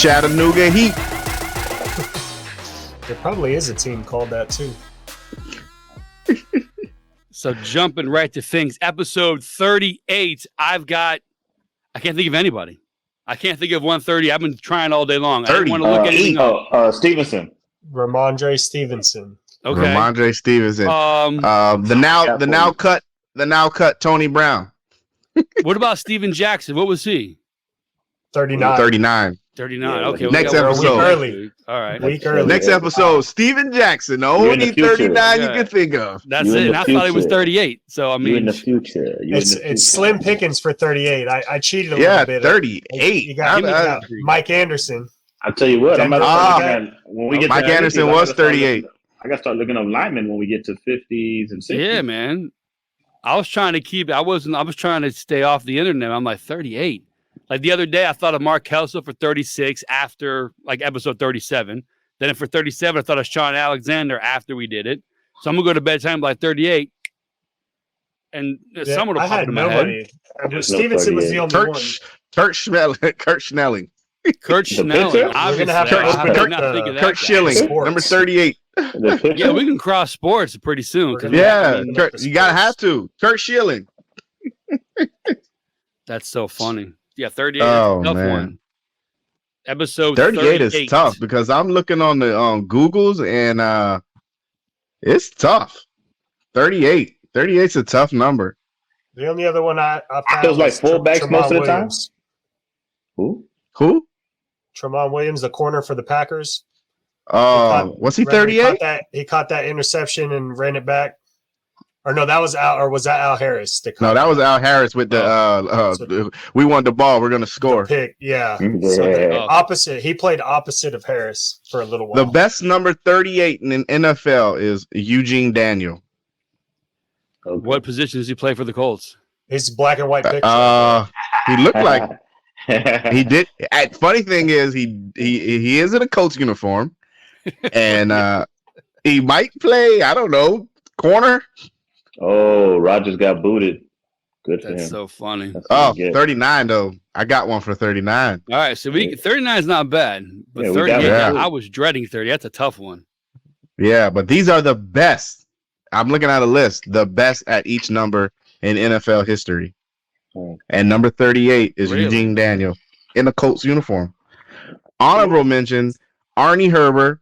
Chattanooga Heat. There probably is a team called that too. So jumping right to things, episode 38. I can't think of anybody. I can't think of 130. I've been trying all day long. 30. I didn't want to look anything up. Stevenson. Ramondre Stevenson. Okay. Ramondre Stevenson. The now cut Tony Brown. What about Steven Jackson? What was he? 39. 39. 39. Yeah, Okay. next we got episode. one Week early. All right. Week early. Next episode, Steven Jackson, the only 39 you can think of. That's it. And I thought he was 38. So I You mean, in the future. It's slim pickings for 38. I cheated a little bit. 38. You got Mike Anderson. I'll tell you what. I'm about to start looking at, when we get Mike to Anderson was 38. I got to start looking up linemen when we get to 50s and 60s. yeah, man. I was trying to keep. I was trying to stay off the internet. I'm like 38. Like the other day, I thought of Mark Kelso for 36 after like episode 37. Then for 37, I thought of Sean Alexander after we did it. So I'm gonna go to bed time like 38, and someone will pop into my head. Stevenson was the only one. Kurt Schnelling. Kurt Schnelling. Obviously, Kurt Schilling, number 38. Yeah, we can cross sports pretty soon. Yeah, you gotta have to. Kurt Schilling. That's so funny. Yeah, 38 Oh, is a tough man. one. Episode 38 is tough because I'm looking on the Googles and it's tough. 38. 38's a tough number. The only other one I found Feels like was fullbacks most of the time. Williams. Who? Tremont Williams, the corner for the Packers. Was he 38? He caught that interception and ran it back. Or no, that was Al. Or was that Al Harris? No, that was Al Harris with the we want the ball. We're gonna score. Pick, yeah. So the opposite. He played opposite of Harris for a little while. The best number 38 in NFL is Eugene Daniel. Okay. What position does he play for the Colts? His black and white picture. He looked like he did. Funny thing is, he is in a Colts uniform, and he might play. I don't know, corner. Oh, Rodgers got booted. Good for him. That's so funny. Oh, 39 though. I got one for 39. All right, so 39 is not bad, but 38. I was dreading 30. That's a tough one. Yeah, but these are the best. I'm looking at a list. The best at each number in NFL history. And number 38 is Eugene Daniel in a Colts uniform. Honorable mention: Arnie Herber,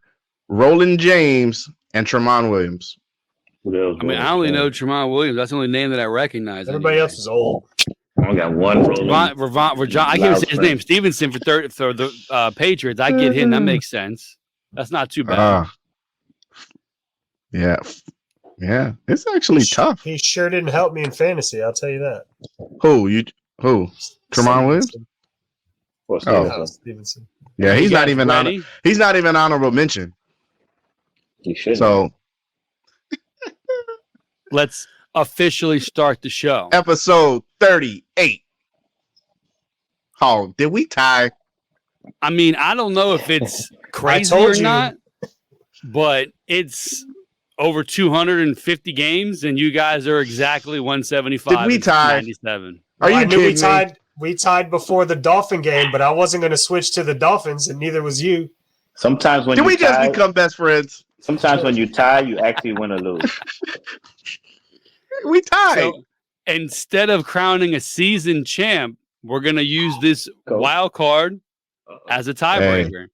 Roland James, and Tremont Williams. I mean, I only know Tremont Williams. That's the only name that I recognize. Everybody else is old. I got one. I can't say his name. Stevenson for the Patriots. I get him. That makes sense. That's not too bad. Yeah. It's actually tough. He sure didn't help me in fantasy. I'll tell you that. Who? Tremont Williams? Stevenson. Yeah, he's not even on. He's not even honorable mention. He should. So. Let's officially start the show. Episode 38. Oh, did we tie? I mean, I don't know if it's crazy or not, but it's over 250 games, and you guys are exactly 175. Did we tie? 97. Are you kidding me? We tied before the Dolphin game, but I wasn't going to switch to the Dolphins, and neither was you. Sometimes when did we just become best friends? Sometimes when you tie, you actually win or lose. We tied. So, instead of crowning a season champ, we're going to use this wild card as a tiebreaker.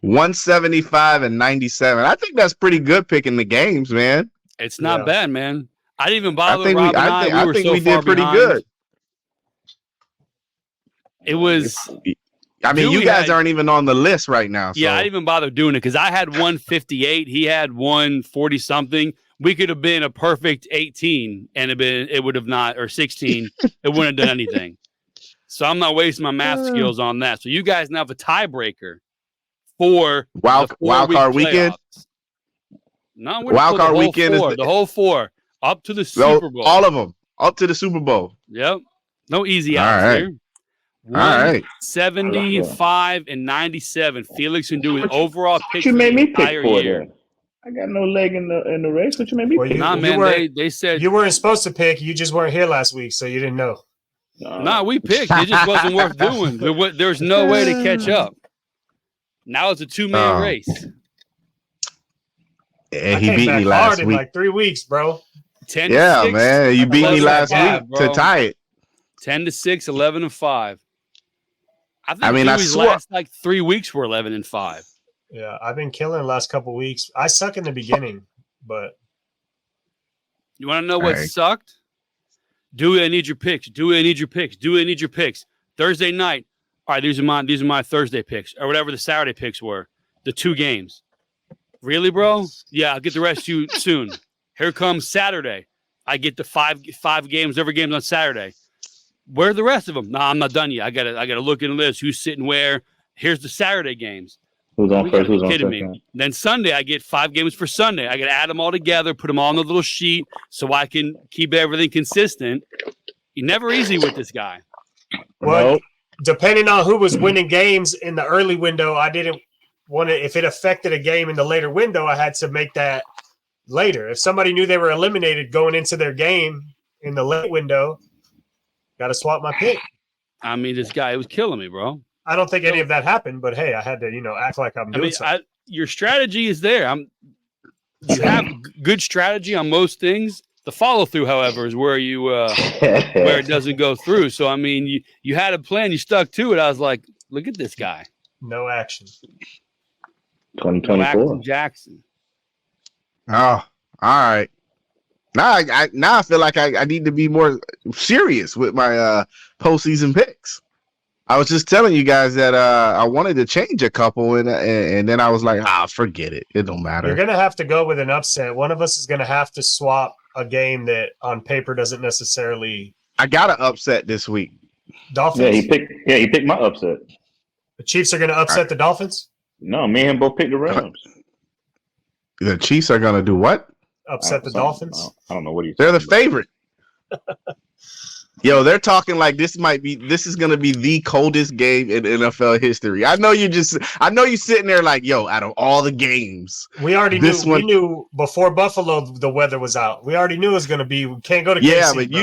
175 and 97. I think that's pretty good picking the games, man. It's not bad, man. I didn't even bother. I think we did pretty good. It was. I mean, you guys aren't even on the list right now. So. Yeah, I didn't even bother doing it because I had 158. He had 140 something. We could have been a perfect 18 and it would have not, or 16. It wouldn't have done anything. So I'm not wasting my math skills on that. So you guys now have a tiebreaker for wild card weekend. No, wild card weekend is the whole four up to the Super Bowl. All of them up to the Super Bowl. Yep. No easy outs here. 175 and 97. Felix can do an overall pick. You made me pick for year. I got no leg in the race. What you made me pick? Nah, man. They said you weren't supposed to pick. You just weren't here last week, so you didn't know. Nah, we picked. It just wasn't worth doing. There's no way to catch up. Now it's a 2-man race. And he beat me last in week. like 3 weeks, bro. 10 Yeah, 6, man. You beat me last 5, week bro. to tie it. 10-6, 11-5. I think I Dewey's swore. last like 3 weeks were 11-5. Yeah, I've been killing the last couple weeks. I suck in the beginning, but you want to know what sucked? Dewey, I need your picks. Dewey, I need your picks. Dewey, I need your picks. Thursday night. All right, these are my Thursday picks or whatever the Saturday picks were. The 2 games. Really, bro? Yeah, I'll get the rest of you soon. Here comes Saturday. I get the five games, every game's on Saturday. Where are the rest of them? Nah, I'm not done yet. I gotta look in the list. Who's sitting where? Here's the Saturday games. Who's on first? Who's on second? Then Sunday, I get 5 games for Sunday. I gotta add them all together, put them all on the little sheet so I can keep everything consistent. You're never easy with this guy. Well, depending on who was winning games in the early window, I didn't want to. If it affected a game in the later window, I had to make that later. If somebody knew they were eliminated going into their game in the late window, got to swap my pick. I mean, this guy was killing me, bro. I don't think any of that happened, but hey, I had to, act like I'm doing something. Your strategy is there. You have good strategy on most things. The follow through, however, is where you where it doesn't go through. So I mean, you had a plan, you stuck to it. I was like, look at this guy. No action. 2024. Jackson. Oh, all right. Now I feel like I need to be more serious with my postseason picks. I was just telling you guys that I wanted to change a couple, and then I was like, forget it. It don't matter. You're gonna have to go with an upset. One of us is gonna have to swap a game that on paper doesn't necessarily. I got an upset this week. Dolphins. Yeah, he picked my upset. The Chiefs are gonna upset the Dolphins. No, me and him both picked the Rams. The Chiefs are gonna do what? Upset the Dolphins. I don't know what he's. They're the favorite. Yo, they're talking like this is gonna be the coldest game in NFL history. I know you sitting there like, yo, out of all the games. We already knew we knew before Buffalo the weather was out. We already knew it was gonna be. We can't go to KC, yeah, but bro.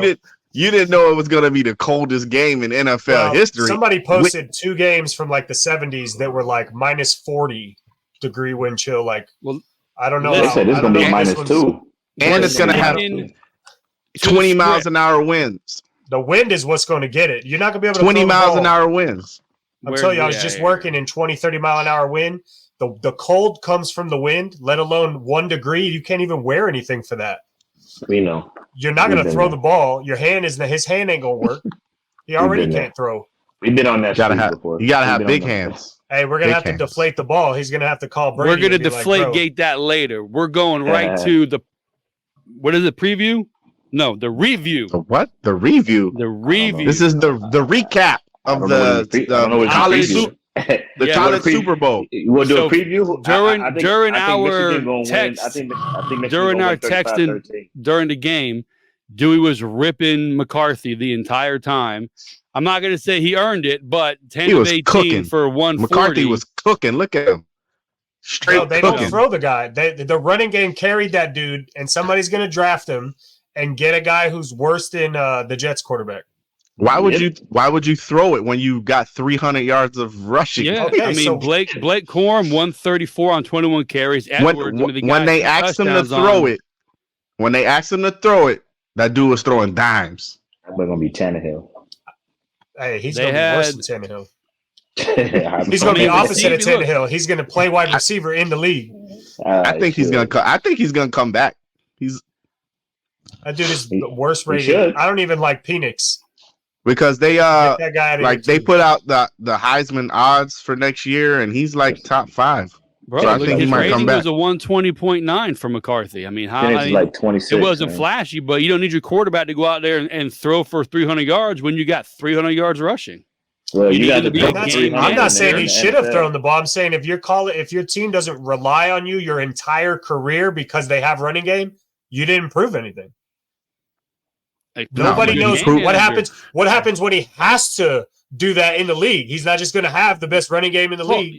you didn't know it was gonna be the coldest game in NFL history. Somebody posted 2 games from like the 70s that were like minus 40 degree wind chill. Like, I don't know. They said it's gonna be minus 2. And it's gonna have 20 miles an hour winds. The wind is what's going to get it. You're not going to be able to 20 miles an hour winds. I'm telling you, I was just working in 20, 30 mile an hour wind. The cold comes from the wind, let alone 1 degree. You can't even wear anything for that. We know. You're not going to throw the ball. His hand ain't going to work. He already can't throw. We've been on that before. You got to have big hands. Hey, we're going to have to deflate the ball. He's going to have to call Brady. We're going to deflate gate that later. We're going right to the, what is it, preview? No, the review. The what? The review. The review. This is the recap of the college Super Bowl. You want to do a preview during our text? During our text during the game, Dewey was ripping McCarthy the entire time. I'm not going to say he earned it, but 10 of 18 cooking. For 140. McCarthy was cooking. Look at him. Straight they cooking. Don't throw the guy. The running game carried that dude, and somebody's going to draft him and get a guy who's worse than the Jets quarterback. Why would you throw it when you got 300 yards of rushing? Yeah, okay, I mean Blake Corum 134 on 21 carries. Edwards, when they asked him to throw it, that dude was throwing dimes. That's gonna be Tannehill. Hey, he's gonna be worse than Tannehill. He's gonna be opposite of Tannehill. He's gonna play wide receiver in the league. I think he's gonna come back. That dude is the worst rated. I don't even like Penix. Because they they put out the Heisman odds for next year, and he's like top 5. Bro, so I think his rating was a 120.9 for McCarthy. I mean, like 26. It wasn't flashy, but you don't need your quarterback to go out there and throw for 300 yards when you got 300 yards rushing. Well, you got to be. I'm not saying he should have thrown the ball. I'm saying if your team doesn't rely on you your entire career because they have running game, you didn't prove anything. Nobody knows what happens. What happens when he has to do that in the league? He's not just going to have the best running game in the league.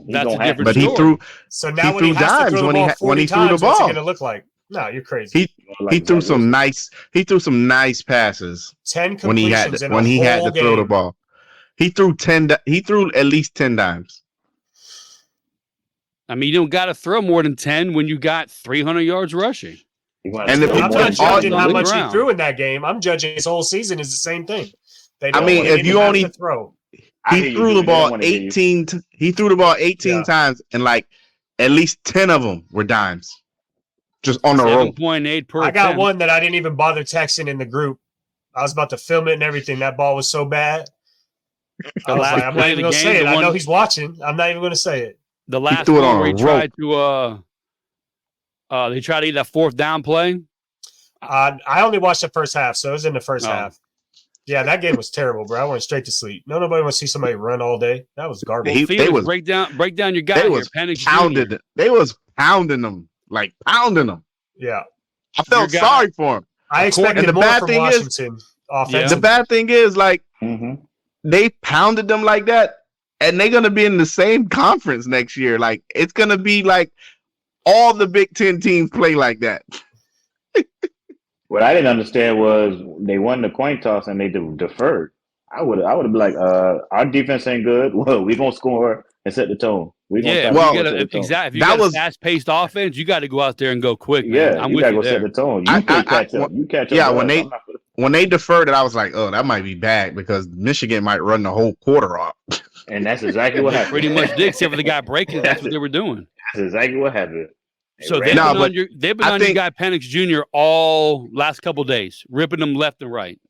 That's a different story. But he threw. So now when he has to throw the ball 40 times, what's it going to look like? No, you're crazy. He threw some nice. He threw some nice passes. 10 when he had to throw the ball. He threw 10. He threw at least 10 dimes. I mean, you don't got to throw more than 10 when you got 300 yards rushing. And I'm not judging how much ground. he threw in that game. I'm judging his whole season is the same thing. I mean, if you only throw, he threw the ball 18. He threw the ball 18 times, and like at least 10 of them were dimes, just on the rope. 7.8 per. I got 10. one that I didn't even bother texting in the group. I was about to film it and everything. That ball was so bad. I was like, I'm not even going to say it. I know he's watching. I'm not even going to say it. The last one where he tried to they tried to eat that fourth down play. I only watched the first half, so it was in the first half. Yeah, that game was terrible, bro. I went straight to sleep. Nobody wants to see somebody run all day. That was garbage. They was break down your guy. They was pounded. They was pounding them, like pounding them. Yeah, I felt sorry for him. I expected more from Washington. The bad thing is, like, they pounded them like that, and they're gonna be in the same conference next year. Like, it's gonna be like all the Big Ten teams play like that. What I didn't understand was they won the coin toss and they deferred. I would have been like, our defense ain't good. Well, we're gonna score and set the tone. Exactly. If you got a fast-paced offense, you got to go out there and go quick. Man. Yeah, you gotta go set the tone. You catch up. You catch up. Yeah, when they deferred it, I was like, oh, that might be bad because Michigan might run the whole quarter off. And that's exactly what happened. Pretty much did, except for the guy breaking. That's what they were doing. That's exactly what happened. So they've been on your guy Penix Jr. all last couple of days, ripping them left and right.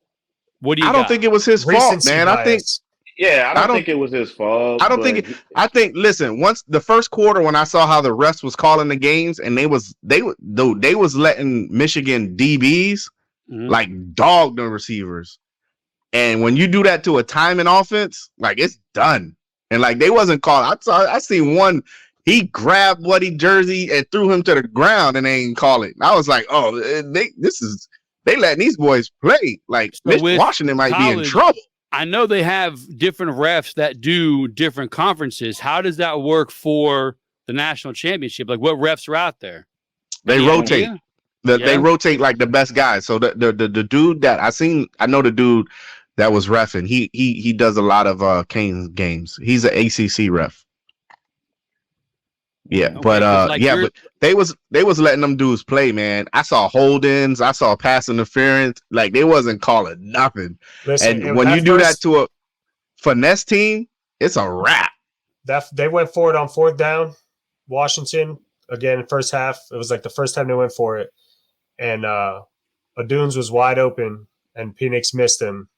What do you? I don't think it was his fault, man. I think I don't think it was his fault. I think listen, once the first quarter when I saw how the refs was calling the games and they was letting Michigan DBs like dog the receivers. And when you do that to a timing offense, like it's done. And like they wasn't calling. I seen one. He grabbed Woody Jersey and threw him to the ground and they ain't call it. I was like, oh, they letting these boys play. Like Washington might be in trouble. I know they have different refs that do different conferences. How does that work for the national championship? Like what refs are out there? They rotate. They rotate like the best guys. So the dude that I know the dude that was reffing. He does a lot of Canes games. He's an ACC ref. Yeah, okay, but they was letting them dudes play, man. I saw hold-ins, I saw pass interference, like they wasn't calling nothing. Listen, and when you do that to a finesse team, it's a wrap. They went for it on fourth down. Washington again, first half. It was like the first time they went for it, and Adunes was wide open, and Penix missed him.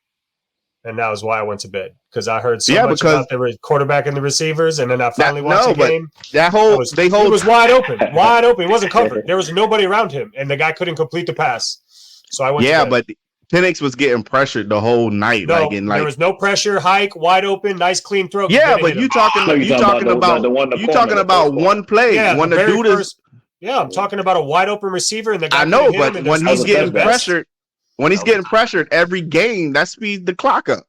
And that was why I went to bed because I heard so much about the quarterback and the receivers, and then I finally watched the game. It was wide open, wide open. It wasn't covered. There was nobody around him, and the guy couldn't complete the pass. So I went. Yeah, but Penix was getting pressured the whole night. No, there was no pressure. Hike, wide open, nice clean throw. Yeah, but you talking about one play. Yeah, when the dude is. Yeah, I'm talking about a wide open receiver, and the guy. I know, but when he's getting pressured. When he's getting pressured every game, that speeds the clock up.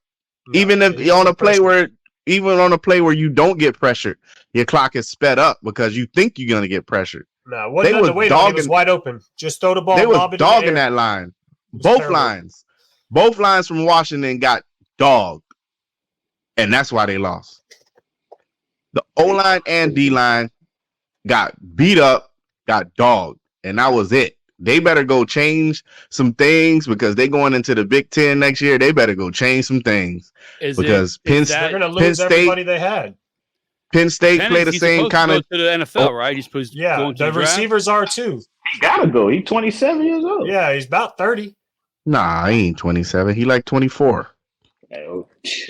No, even on a play where you don't get pressured, your clock is sped up because you think you're gonna get pressured. No, wasn't the way it was wide open. Just throw the ball. They was dogging that line. Both lines from Washington got dogged, and that's why they lost. The O line and D line got beat up, got dogged, and that was it. They better go change some things because they're going into the Big Ten next year. They better go change some things because Penn State, everybody they had. Penn State play the same kind of to the NFL, right? He's supposed to go to the receivers are too. He gotta go. He's 27 years old. Yeah, he's about 30. Nah, he ain't 27. He like 24.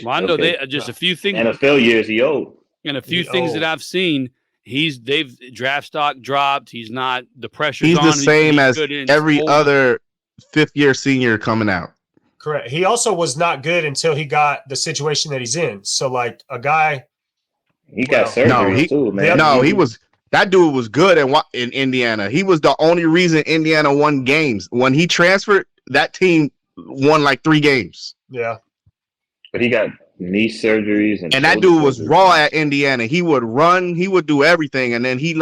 Mondo, they just a few things. NFL years, he old. And a few things that I've seen. They've draft stock dropped. He's not the pressure. He's the same as every other fifth-year senior coming out. Correct. He also was not good until he got the situation that he's in. So, like a guy, he got surgery too, man. That dude was good in Indiana. He was the only reason Indiana won games. When he transferred, that team won like 3 games. Yeah, but he got knee surgeries and that dude was raw at Indiana. He would run, he would do everything, and then he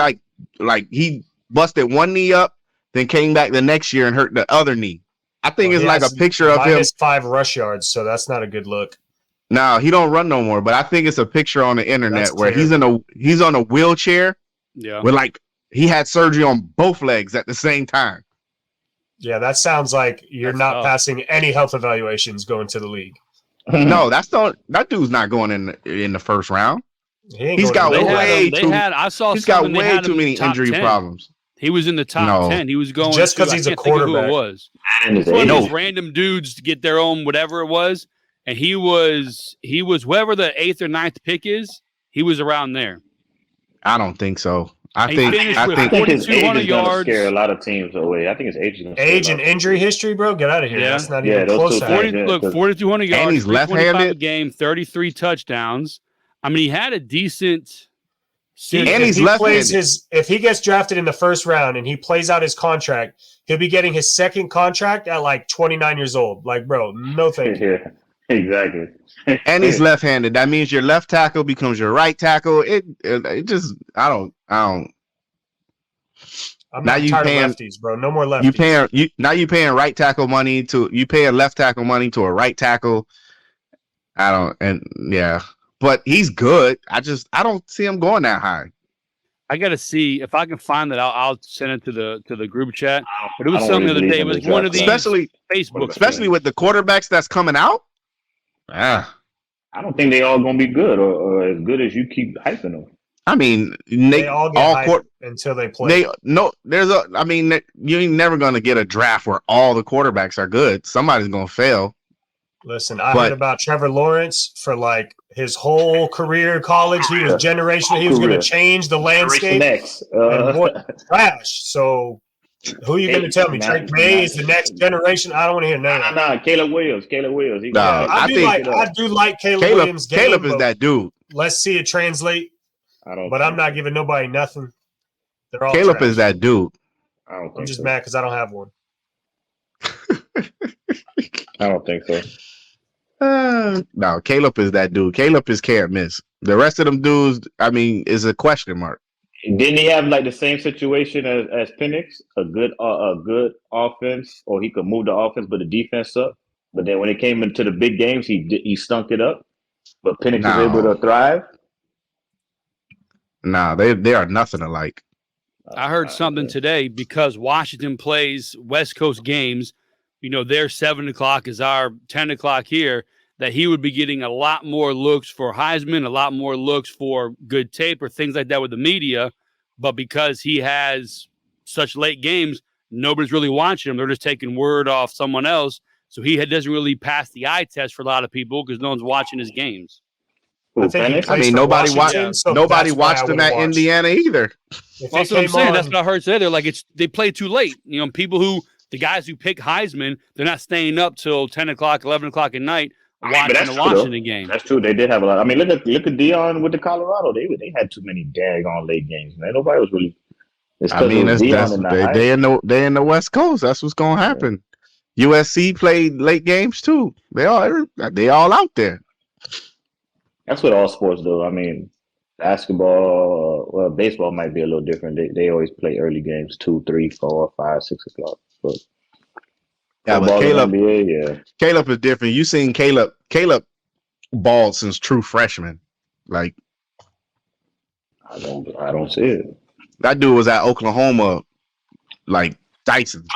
he busted one knee up, then came back the next year and hurt the other knee. I think it's like a picture of him. -5 rush yards, so that's not a good look. No, he don't run no more. But I think it's a picture on the internet where he's on a wheelchair Yeah. With he had surgery on both legs at the same time. Yeah, that sounds like you're That's not tough. passing any health evaluations going to the league. No, that dude's not going in the first round. He ain't He's going got nowhere. I saw He's got something, they way had too him many top injury 10. problems. He was in the top No. 10. He was going Just 'cause to- he's I a can't think of who it quarterback. was. And his One of age. those random dudes to get their own whatever it was, and he was whoever the 8th or 9th pick is. He was around there. I don't think so. I He think finished I with think I think his age 4,200 is going to yards. scare a lot of teams away. I think his age is going to Age and injury history, bro. Get out of here. Yeah. That's not Yeah, even those close two to things. that. 40, Yeah, look, 4,200 yards. And he's 325 left-handed. a game, 33 touchdowns. I mean, he had a decent Dude, season. And if he's he left-handed. if he gets drafted in the first round and he plays out his contract, he'll be getting his second contract at like 29 years old. Like, bro, no thank you. Yeah, exactly. and he's left-handed. That means your left tackle becomes your right tackle. It just I don't. I'm Now not you tired paying- of lefties, bro. No more lefties. You paying right tackle money to left tackle money to a right tackle. But he's good. I don't see him going that high. I got to see if I can find that. I'll send it to the group chat. But it was I don't something the really other day. It believe was in one the of these draft Facebook. Especially with the quarterbacks that's coming out. I don't think they all going to be good or as good as you keep hyping them. I mean, They all get hyped until they play. you ain't never going to get a draft where all the quarterbacks are good. Somebody's going to fail. Listen, I heard about Trevor Lawrence for like his whole career, college. He was generational. He was going to change the landscape. And what trash. So who are you going to tell me? Drake May is the next generation? I don't want to hear none of that. Nah, Caleb Williams. I do like Caleb Williams' game. Caleb is that dude. Let's see it translate. But I'm not giving nobody nothing. They're all Caleb trash. is that dude. I'm just mad because I don't have one. I don't think so. No, Caleb is that dude. Caleb is can't miss. The rest of them dudes, I mean, is a question mark. Didn't he have like the same situation as Penix? A good offense, or he could move the offense, but the defense sucked. But then when it came into the big games, he stunk it up. But Penix was able to thrive. Nah, they are nothing alike. I heard something today because Washington plays West Coast games. Their 7 o'clock is our 10 o'clock here, that he would be getting a lot more looks for Heisman, a lot more looks for good tape or things like that with the media. But because he has such late games, nobody's really watching him. They're just taking word off someone else. So he doesn't really pass the eye test for a lot of people because no one's watching his games. Nobody watched him at Indiana either. That's what I'm saying. That's what I heard say. They're like, they play too late. The guys who pick Heisman, they're not staying up till 10 o'clock, 11 o'clock at night watching the Washington game. That's true. They did have a lot. I mean, look at Deion with the Colorado. They had too many daggone late games, man. Nobody was really. They in the West Coast. That's what's gonna happen. USC played late games too. They all out there. That's what all sports do. I mean, basketball, baseball might be a little different. They always play early games, 2, 3, 4, 5, 6 o'clock. But Caleb is different. You seen Caleb balled since true freshman. Like, I don't see it. That dude was at Oklahoma, like Dyson.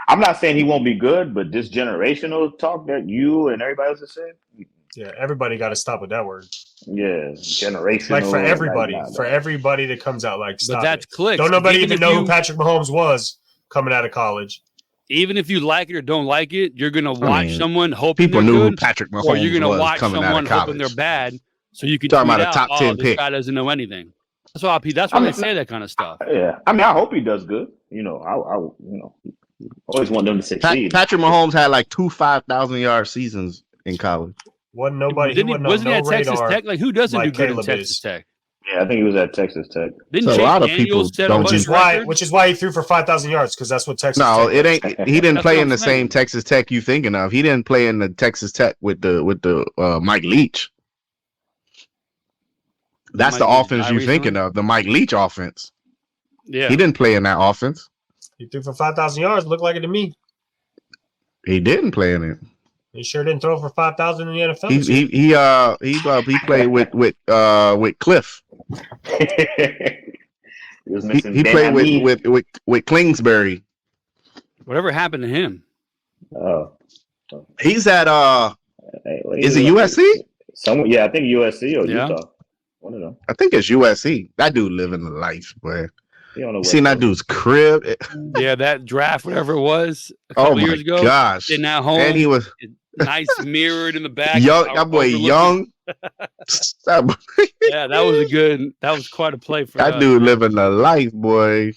I'm not saying he won't be good, but this generational talk that you and everybody else is saying. Yeah, everybody got to stop with that word. Yeah, generational. Like for everybody that comes out, like stop. But that's clicks. Don't nobody even know who Patrick Mahomes was coming out of college. Even if you like it or don't like it, you're gonna watch someone hoping people they're knew good, who Patrick Mahomes or you're gonna was watch coming someone out of hoping they're bad, so you can talking tweet about a out, top 10 this pick. guy doesn't know anything. That's why they say that kind of stuff. Yeah, I mean, I hope he does good. I always want them to succeed. Patrick Mahomes had like 2 5,000-yard seasons in college. Wasn't nobody? Wasn't he at Texas Tech? Like, who doesn't do good Caleb at Texas Tech? Yeah, I think he was at Texas Tech. Didn't So Chase a lot of Daniels people set don't a bunch just- of records? Which is why he threw for 5,000 yards, because that's what Texas. No, Tech it ain't. He didn't That's play what in the I'm saying. same Texas Tech you thinking of. He didn't play in the Texas Tech with the Mike Leach. That's the offense you're thinking of, the Mike Leach offense. Yeah, He didn't play in that offense. He threw for 5,000 yards. Looked like it to me. He didn't play in it. He sure didn't throw for 5,000 in the NFL. He played with Cliff. He was missing. He played with Kingsbury. Whatever happened to him? Oh, He's at is it like, USC? Yeah, I think USC or Yeah. Utah. One of them. I think it's USC. That dude living the life, boy. You don't know You seen that dude's crib? Yeah, that draft, whatever it was, a couple years ago. Gosh! Sitting at home, And he was nice mirrored in the back. young. That boy, young. Yeah, that was quite a play for That dude living the life, boy.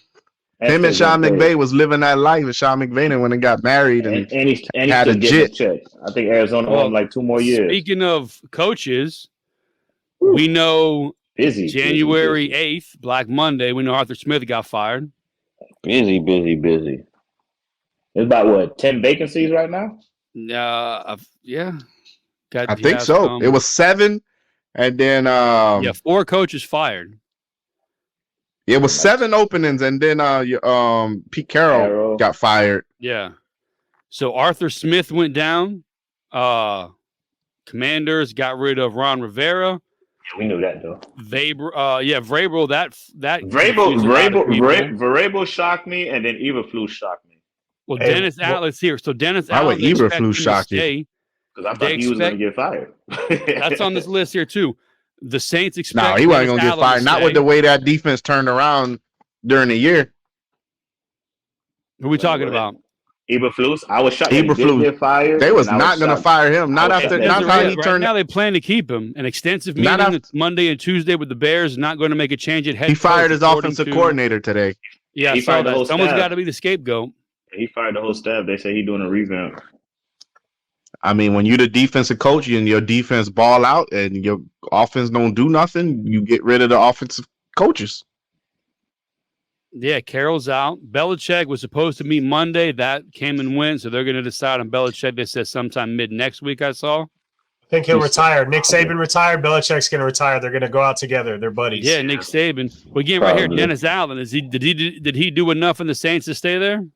Him and Sean McVay was living that life, and Sean McVay then when they got married and he had a getting jet. check. I think Arizona owed him like 2 more years. Speaking of coaches, we know Busy. January 8th, Black Monday, we know Arthur Smith got fired. Busy. There's about 10 vacancies right now? Yeah. I think so. It was 7, and then 4 coaches fired. it was 7 openings, and then Pete Carroll got fired. Yeah. So Arthur Smith went down. Commanders got rid of Ron Rivera. Yeah, we knew that though. Vrabel. Vrabel shocked me, and then Eberflus shocked me. Well, Dennis Allen's here. So Dennis Why would Allen Eberflus shock you? Because I thought he was going to get fired. That's on this list here too. The Saints expect. No, he wasn't going to get fired. Not with the way that defense turned around during the year. Who are we talking about? Eberflus. I was shocked. Eberflus Get fired. They was not going to fire him. Not after. Not how he turned. Now they plan to keep him. An extensive meeting. It's Monday and Tuesday with the Bears. Not going to make a change at head. He fired his offensive coordinator today. Yeah, he fired the whole someone's staff. got to be the scapegoat. He fired the whole staff. They say he's doing a revamp. I mean, when you're the defensive coach and your defense ball out and your offense don't do nothing, you get rid of the offensive coaches. Yeah, Carroll's out. Belichick was supposed to meet Monday. That came and went, so they're going to decide on Belichick. They said sometime mid next week, I saw. I think he'll retire. Nick Saban retired. Belichick's going to retire. They're going to go out together. They're buddies. Yeah, Nick Saban. Well, again, right here, Dennis Allen. Did he do enough in the Saints to stay there?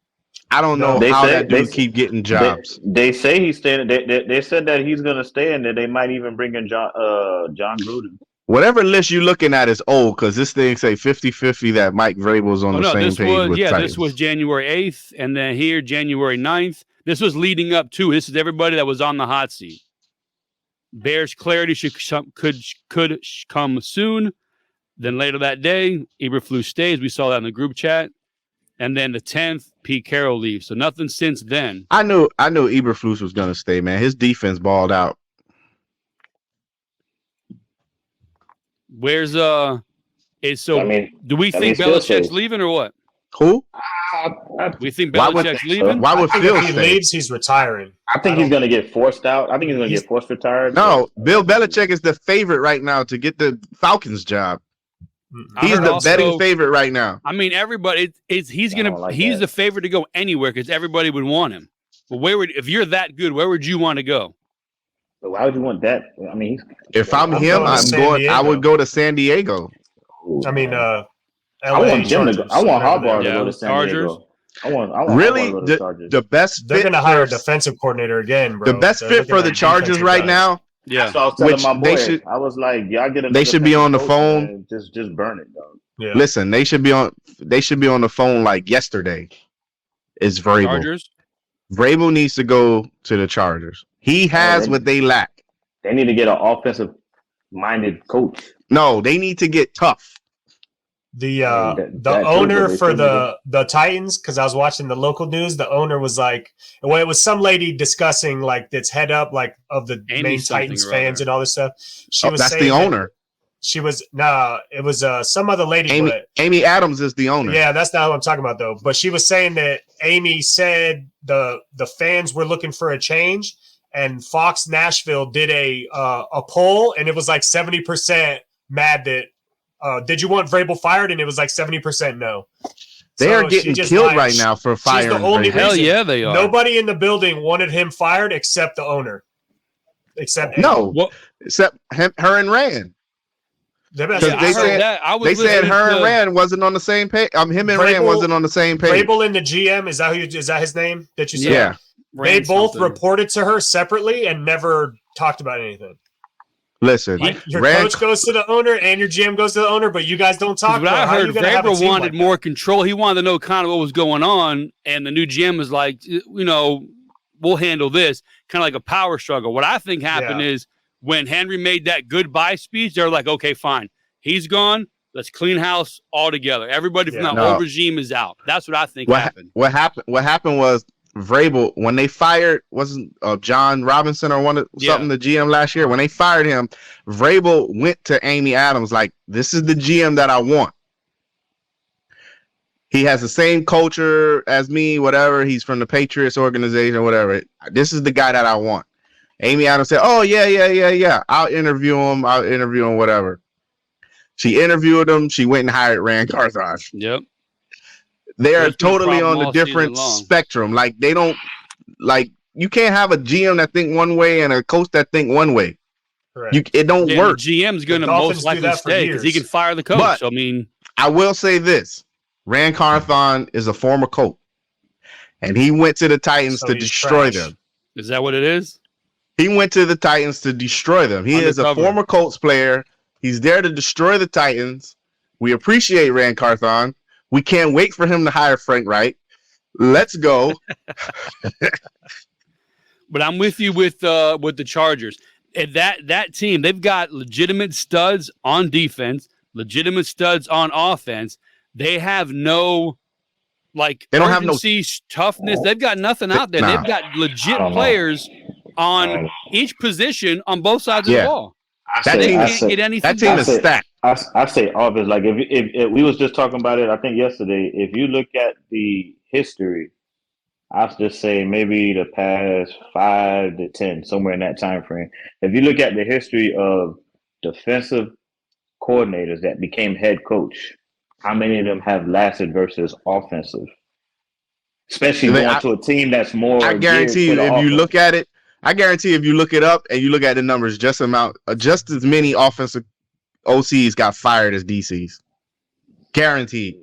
I don't know how that dude keep getting jobs. They say he's staying. They said that he's going to stay, and that they might even bring in John Gruden. Whatever list you're looking at is old because this thing say 50-50 that Mike Vrabel's on the same page with Titans. This was January 8th, and then here, January 9th. This was leading up to. This is everybody that was on the hot seat. Bears clarity could come soon. Then later that day, Eberflus stays. We saw that in the group chat. And then the 10th, Pete Carroll leaves. So nothing since then. I knew Eberflus was going to stay, man. His defense balled out. Where's do we think Belichick's leaving or what? Who? We think Belichick's leaving? Why would Phil if he stay? leaves, he's retiring. I think he's going to get forced out. I think he's going to get forced retired. No, Bill Belichick is the favorite right now to get the Falcons job. He's the betting favorite right now. I mean, everybody. He's the favorite to go anywhere because everybody would want him. But if you're that good, where would you want to go? But why would you want that? I mean, if I'm him, I would go to San Diego. I mean, I want Jim to go. I want Harbaugh to go to San Diego. I want really Harbaugh to go to the best. They're going to hire a defensive coordinator again, bro. The best fit for the Chargers right now. Yeah, so I was telling my boy, I was like, y'all get. They should be on the phone. Just burn it, dog. Yeah. Listen, they should be on the phone like yesterday. It's Vrabel. Chargers. Vrabel needs to go to the Chargers. He has what they lack. They need to get an offensive-minded coach. No, they need to get tough. The owner for the Titans, because I was watching the local news, the owner was like, well, it was some lady discussing like that's head up like of the main Titans fans and all this stuff. She was that's saying the owner. She was it was some other lady. Amy Adams is the owner. Yeah, that's not what I'm talking about though. But she was saying that Amy said the fans were looking for a change, and Fox Nashville did a poll, and it was like 70% mad that. Did you want Vrabel fired? And it was like 70% no. They are getting killed right now for firing Vrabel. Hell yeah, they are. Nobody in the building wanted him fired except the owner. Except her and Rand. They said her and Rand wasn't on the same page. Him and Rand wasn't on the same page. Vrabel and the GM, is that his name that you said? Yeah. They both reported to her separately and never talked about anything. Listen, Like your coach goes to the owner and your GM goes to the owner, but you guys don't talk. What I heard, Vrabel wanted like more control. He wanted to know kind of what was going on, and the new GM was like, we'll handle this, kind of like a power struggle. What I think happened is when Henry made that goodbye speech, they're like, okay, fine, he's gone. Let's clean house altogether. Everybody from the old regime is out. That's what I think happened. What happened was Vrabel, when they fired, wasn't John Robinson or something, the GM last year, when they fired him, Vrabel went to Amy Adams like, this is the GM that I want. He has the same culture as me, whatever. He's from the Patriots organization, whatever. This is the guy that I want. Amy Adams said, oh, yeah. I'll interview him, whatever. She interviewed him. She went and hired Rand Carthon. Yep. They are totally on a different spectrum. Like, they don't, like, you can't have a GM that think one way and a coach that think one way. Correct. It don't work. The GM's going to most likely stay because he can fire the coach. But I will say this. Rand Carthon is a former coach, and he went to the Titans to destroy them. Is that what it is? He went to the Titans to destroy them. He is a former Colts player. He's there to destroy the Titans. We appreciate Rand Carthon. We can't wait for him to hire Frank Wright. Let's go. But I'm with you with the Chargers. And that team, they've got legitimate studs on defense, legitimate studs on offense. They have no they don't have no toughness. They've got nothing out there. They've got legit players on each position on both sides of the ball. That team is stacked. I say obvious. Like if we was just talking about it, I think yesterday. If you look at the history, I'll just say maybe the past 5 to 10, somewhere in that time frame. If you look at the history of defensive coordinators that became head coach, how many of them have lasted versus offensive? Especially going to a team that's more. I guarantee you, if you look at it. I guarantee if you look it up and you look at the numbers, just as many offensive OCs got fired as DCs. Guaranteed.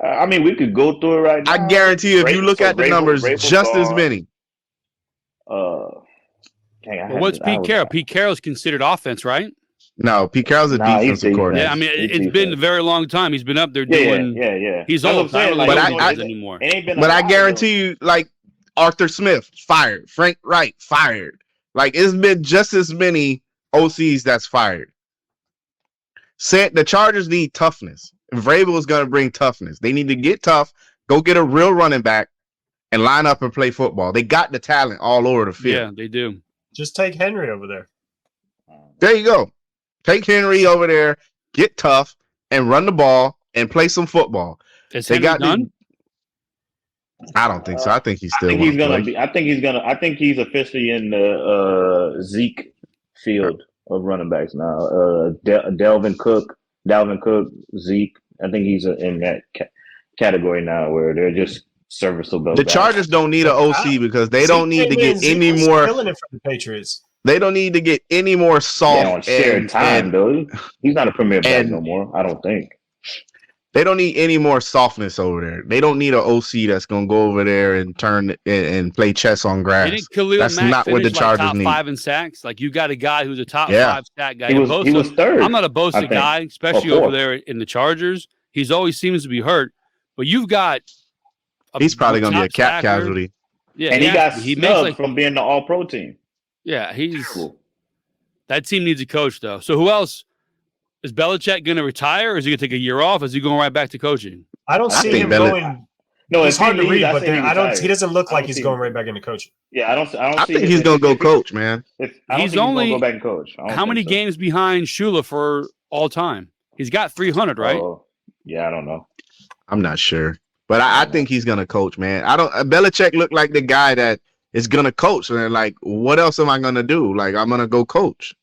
I mean, we could go through it right now. I guarantee you, if you look at the numbers, just as many. What's Pete Carroll? Pete Carroll's considered offense, right? No, Pete Carroll's a defensive coordinator. Yeah, I mean, it's been a very long time. He's been up there doing. Yeah. He's old. Anymore. But I guarantee you, like, Arthur Smith fired, Frank Wright fired. Like, it's been just as many OCs that's fired. The Chargers need toughness. Vrabel is going to bring toughness. They need to get tough, go get a real running back, and line up and play football. They got the talent all over the field. Yeah, they do. Just take Henry over there. There you go. Take Henry over there, get tough, and run the ball and play some football. Is Henry done? I don't think so. I think he's still. I think he's officially in the Zeke field of running backs now. Dalvin Cook, Zeke. I think he's in that category now where they're just serviceable. The Chargers don't need an OC because they don't need to get any more. Killing it for the Patriots. They don't need to get any more soft. On shared time, though. He's not a premier back no more. I don't think. They don't need any more softness over there. They don't need an OC that's going to go over there and turn and play chess on grass. That's not what the Chargers need. Top 5 in sacks. Like, you got a guy who's a top 5 sack guy. He was third. I'm not a Bosa guy, especially over there in the Chargers. He's always seems to be hurt. But you've got. He's probably going to be a cap casualty. Yeah, and he got snubbed from being the All-Pro team. Yeah, that team needs a coach, though. So who else? Is Belichick going to retire, or is he going to take a year off? Is he going right back to coaching? I don't see him going. No, it's hard to read, but he doesn't look like he's going right back into coaching. Yeah, I think he's going to go coach, man. He's only go back and coach. How many games behind Shula for all time? He's got 300, right? Yeah, I don't know. I'm not sure, but I think he's going to coach, man. Belichick looked like the guy that is going to coach, and like, what else am I going to do? Like, I'm going to go coach.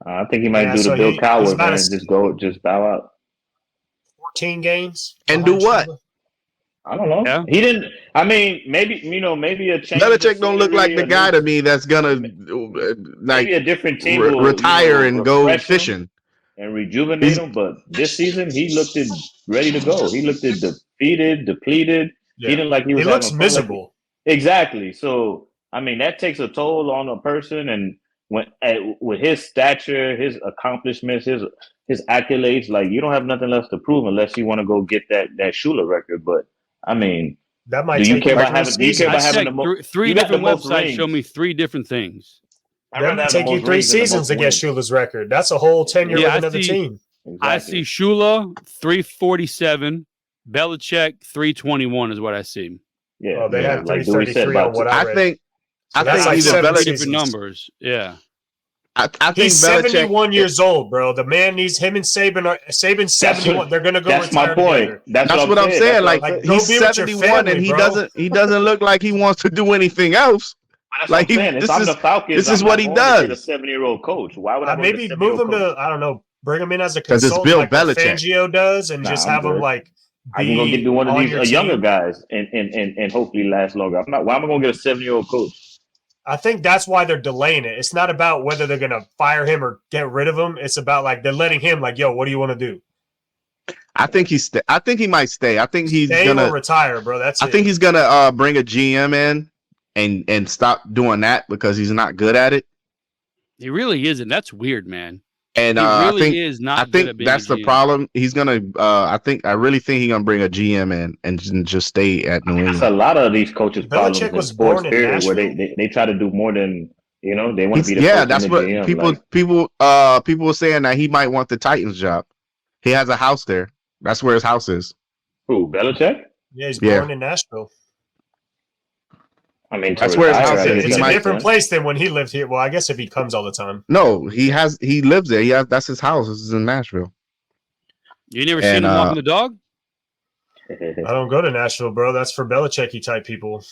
I think he might do the Bill Cowher and just bow out. 14 games and do what? I don't know. Yeah. He didn't. I mean, maybe a change. Belichick don't look like the guy to me that's gonna like maybe a different team retire and go fishing and rejuvenate him. But this season, he looked ready to go. He looked defeated, depleted. Yeah. He didn't like he was. He looks miserable. Exactly. So I mean, that takes a toll on a person and. with his stature, his accomplishments, his accolades, like you don't have nothing left to prove unless you want to go get that Shula record. But I mean, that might do you take care you about having? Do you care about having the most? Three different websites show me 3 different things. That might take you 3 seasons to get Shula's record. That's a whole tenure with another team. Exactly. I see Shula 347, Belichick 321 is what I see. Yeah, they had 333 on what I read. think. So I think like either 7 Belichick. Different numbers. Yeah. I think He's Belichick, 71 years old, bro. The man needs him and Saban. Saban's 71. They're gonna go. That's my retire point. together. That's what I'm saying. Like go he's be with your 71 family, and he bro. doesn't look like he wants to do anything else. That's Like what I'm saying. If I'm the Falcons, this is I'm what not he going to does. get a 7-year-old coach. Why would I Maybe move him to, I don't know, bring him in as a 'Cause it's consultant Bill like what Belichick. Fangio does, and just I'm have him good. like I can go get one of on these your younger team. guys and hopefully last longer. Why am I going to get a 7-year-old coach? I think that's why they're delaying it. It's not about whether they're going to fire him or get rid of him. It's about like they're letting him like, yo, what do you want to do? I think I think he might stay. I think he's Stay gonna or retire, bro. That's I it. think he's gonna bring a GM in and stop doing that because he's not good at it. He really isn't. That's weird, man. And He really I think is not. I good think at being that's a the GM. problem. He's gonna. I really think he's gonna bring a GM in and just stay at New That's a England. lot of these coaches' problems Belichick in was sports born in period where Nashville. they try to do more than they want to be the Yeah, coach that's and the what GM. people were saying that he might want the Titans job. He has a house there. That's where his house is. Who, Belichick? Yeah, he's Yeah. born in Nashville. I mean, That's where his house is. It's He a might- different place than when he lived here. Well, I guess if he comes all the time. No, he lives there. That's his house. This is in Nashville. You never And, seen him walking the dog? I don't go to Nashville, bro. That's for Belichick-y type people.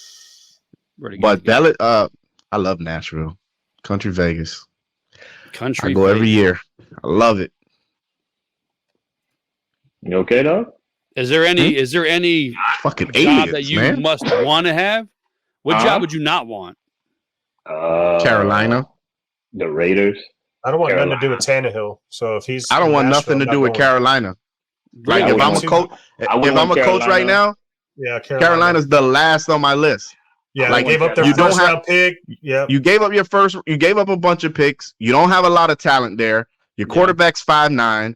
But I love Nashville, country Vegas. Country. I go every year. I love it. You okay, though? Is there any Fucking job aliens, that you man. must want to have? What job would you not want? Carolina. The Raiders. I don't want nothing to do with Tannehill. So if he's, I don't in want Nashville, nothing to I'm do not with going. Carolina. Like Really? if I'm a coach, right now, Yeah, Carolina's the last on my list. Yeah, like, they gave up their you don't first have- round pick. Yeah, You gave up a bunch of picks. You don't have a lot of talent there. Your quarterback's 5'9".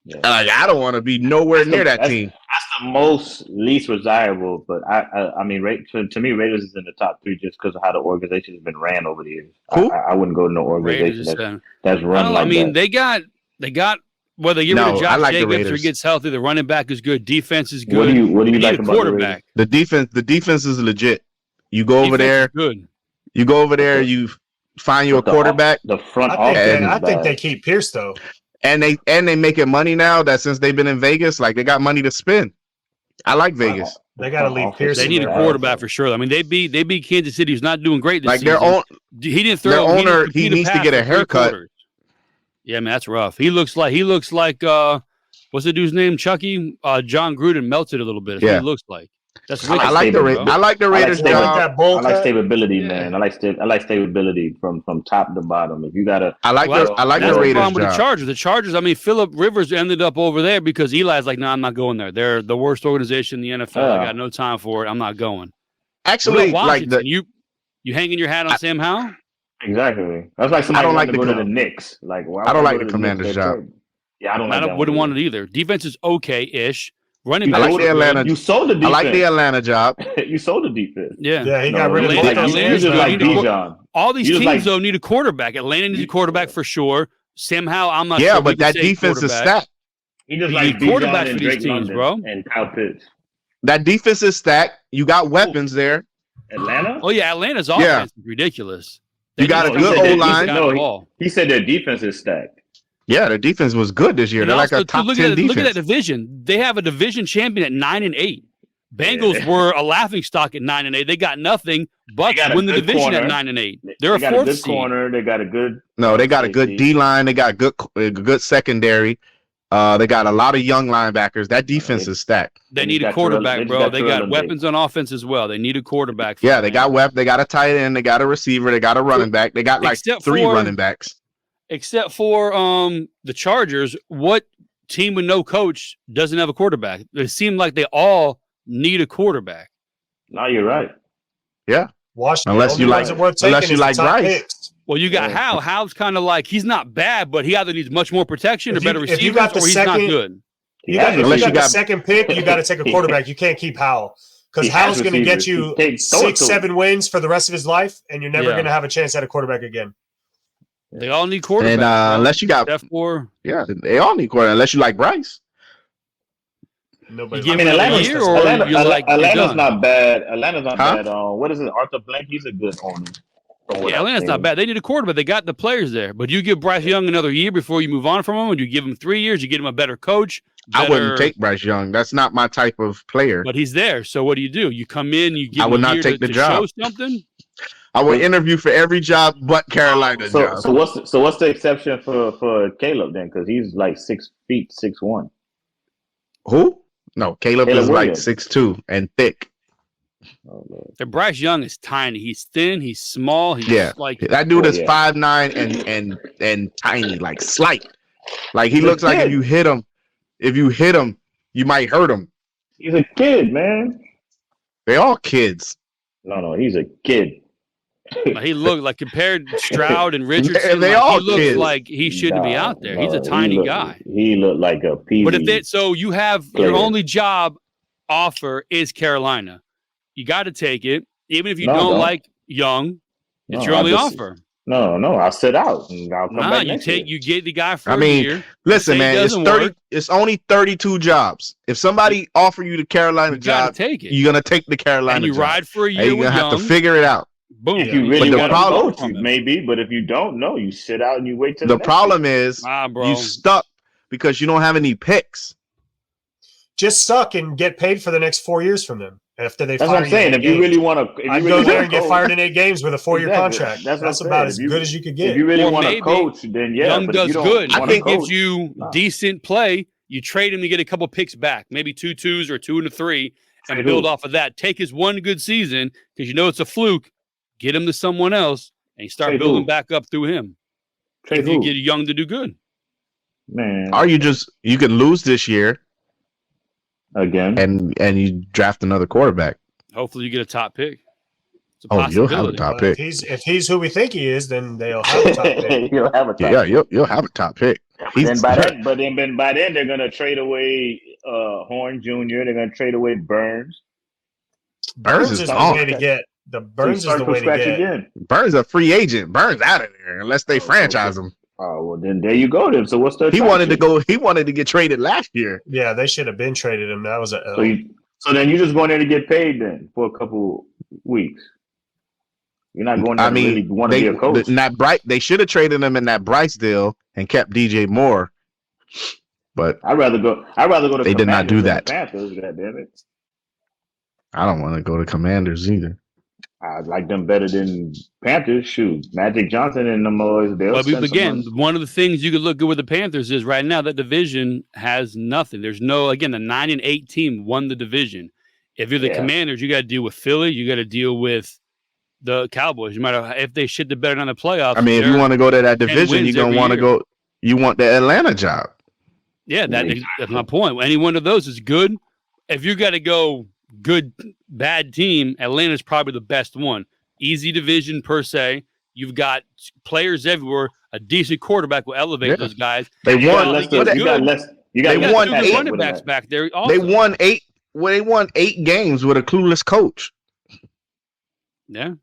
Yeah. Like, I don't want to be nowhere near that team. That's the most least desirable, but I mean, to me, Raiders is in the top 3 just because of how the organization has been ran over the years. Who? I wouldn't go to no Raiders organization that's run I like mean, that. they got whether you get rid of No, I Josh like the Jacobs or he Raiders. gets healthy, the running back is good, defense is good. What do you You need like a about quarterback. The defense is legit. You go over Defense there. is good. You go over there. You find you a quarterback, The front I office. think they keep Pierce though. and they making money now that since they've been in Vegas, like they got money to spend. I like Vegas. They got to leave Pierce. They in need a there. quarterback for sure. I mean, they beat Kansas City, who's not doing great this Like season. their own. He didn't their throw. owner, didn't he complete needs to pass get a for 3 haircut. quarters. Yeah, man, that's rough. He looks like what's the dude's name? Chucky. John Gruden melted a little bit. That's what Yeah. he looks like. That's I I like the Raiders. I like the Raiders They want job. that bowl I like cut. stability, Yeah. man. I like stability from top to bottom. If you gotta, I like Well, the That's the Raiders problem with the job. Chargers. The Chargers, I mean, Phillip Rivers ended up over there because Eli's like, no, I'm not going there. They're the worst organization in the NFL. I got no time for it. I'm not going. Actually, What about like Washington? You hanging your hat on Sam Howell? exactly. That's like somebody I don't like wanting to the go to the Knicks. Like, why I don't would like go the to Commanders' Knicks? job. Yeah, I don't like that. Wouldn't one want it either. Defense is okay-ish. Running You I back. like the Atlanta. You sold the defense. I like the Atlanta job. You sold the defense. Yeah. Yeah, he got rid of you both like- those you players. just like you need to- Bijan. All these You teams, just like- though, need a quarterback. Atlanta needs a quarterback for sure. Sam Howell, I'm not Yeah, sure. but that defense is stacked. He just You like need quarterbacks Bijan for and these Drake teams, London bro. and Kyle Pitts. That defense is stacked. You got weapons there. Atlanta? Oh, yeah, Atlanta's Yeah. offense is ridiculous. You got a good O-line. He said their defense is stacked. Yeah, their defense was good this year. And They're like also, a top look 10 at that defense. division. They have a division champion at 9-8. Bengals were a laughing stock at 9-8. They got nothing but got a win the good division corner. at 9-8. They're They a got a fourth good seed. corner. They got a good. No, they got a good safety. D line. They got good secondary. They got a lot of young linebackers. That defense is stacked. They They need just a got quarterback, Terrell- bro. They got Terrell weapons on offense as well. They need a quarterback. Yeah, they got They got a tight end. They got a receiver. They got a running back. They got like Except 3 for- running backs. Except for the Chargers, what team with no coach doesn't have a quarterback? It seemed like they all need a quarterback. No, you're right. Yeah. Washington. Unless Only you ones like- that worth unless taking you is the like top Rice. picks. Well, you got Howe. Howe's kind of like he's not bad, but he either needs much more protection or better receivers, or he's not good. If you got the second pick, you got to take a quarterback. You can't keep Howell because Howell's going to get you 6-7 wins for the rest of his life, and you're never going to have a chance at a quarterback again. They all need quarterbacks. And unless you got they all need quarterback. Unless you like Bryce. Nobody. Atlanta's not bad. Atlanta's not bad. What is it? Arthur Blank. He's a good owner. Yeah, Atlanta's not bad. They need a quarterback. They got the players there. But you give Bryce Young another year before you move on from him, and you give him 3 years, you get him a better coach. I wouldn't take Bryce Young. That's not my type of player. But he's there. So what do? You come in, you give I would him a not year take the to job. show something. I would interview for every job but Carolina job. So what's the exception for Caleb then? Because he's like 6 feet 6'1". Who? No, Caleb is like 6'2" and thick. Oh, Lord. And Bryce Young is tiny. He's thin. He's small. He's like that dude is 5'9" and tiny, like slight. Like he looks like if you hit him, you might hurt him. He's a kid, man. They all kids. No, he's a kid. He looked like compared to Stroud and Richardson. They all he looks kids. like he shouldn't be out there. He's a tiny guy. He looked like a peasy. But so you have your only job offer is Carolina. You got to take it, even if you don't like Young. It's your only offer. No, I'll sit out and I'll come back next year. You get the guy for a year. Listen, man, it's only 32 jobs. If somebody offer you the Carolina job, take it. You're gonna take the Carolina and you job. ride for a year. You're gonna have to figure it out. Boom. If you really want to coach, maybe, but if you don't know, you sit out and you wait till the problem is you stuck because you don't have any picks. Just suck and get paid for the next 4 years from them. After they That's what I'm saying. If you really want to, I'd go there and get fired in 8 games with a 4-year contract. That's about as good as you could get. If you really want to coach, then Young does good. I think gives you decent play. You trade him to get a couple picks back, maybe 2 2s or 2 and a 3, and build off of that. Take his one good season because you know it's a fluke. Get him to someone else, and you start building back up through him. If you get Young to do good, man. Or you can lose this year again, and you draft another quarterback. Hopefully, you get a top pick. You'll have a top pick. If he's who we think he is, then they'll have a top pick. You'll have a top. Yeah, you'll have a top pick. Then by then they're gonna trade away Horn Jr. They're gonna trade away Burns. Burns is the way to get. Burns is the way to get. Again. Burns a free agent. Burns out of there unless they franchise him. Oh well, then there you go. Then so what's the? He wanted to go. He wanted to get traded last year. Yeah, they should have been traded him. That was a. So then you just going there to get paid then for a couple weeks. You're not going there to really want to be a coach. They should have traded him in that Bryce deal and kept DJ Moore. But I'd rather go to. They did not do that. Panthers, goddammit. I don't want to go to Commanders either. I like them better than Panthers. Shoot, Magic Johnson and them boys. Again, one of the things you could look good with the Panthers is right now that division has nothing. There's the 9-8 team won the division. If you're the Commanders, you got to deal with Philly. You got to deal with the Cowboys. No matter if they shit the bed on the playoffs. I mean, if you want to go to that division, you're gonna want to go. You want the Atlanta job. Yeah, that's my point. Any one of those is good. If you got to go good, bad team, Atlanta's probably the best one. Easy division per se. You've got players everywhere. A decent quarterback will elevate those guys. They won. They won 8 running backs back there. Also. They won 8. Well, they won 8 games with a clueless coach. Yeah,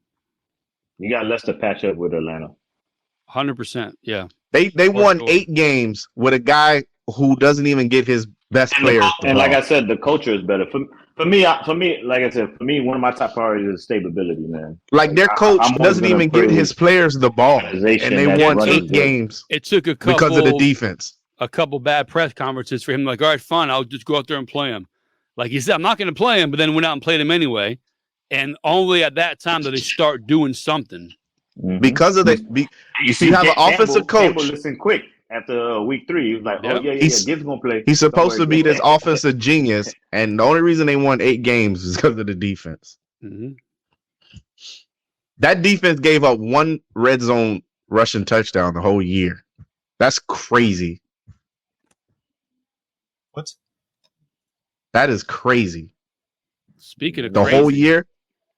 you got less to patch up with Atlanta. 100%. Yeah, they won 8 games with a guy who doesn't even get his best players. And like I said, the culture is better. For me, like I said, one of my top priorities is stability, man. Like their coach doesn't even give his players the ball, and they won 8 games. It took a couple because of the defense. A couple bad press conferences for him. Like, all right, fine, I'll just go out there and play him. Like he said, I'm not going to play him, but then went out and played him anyway. And only at that time did they start doing something. Mm-hmm. Because of you have an offensive coach. Campbell listened quick. After week 3, he was like, Gibbs gonna play. He's supposed to be this offensive genius, and the only reason they won 8 games is because of the defense. Mm-hmm. That defense gave up 1 red zone rushing touchdown the whole year. That's crazy. What? That is crazy. Speaking of the whole year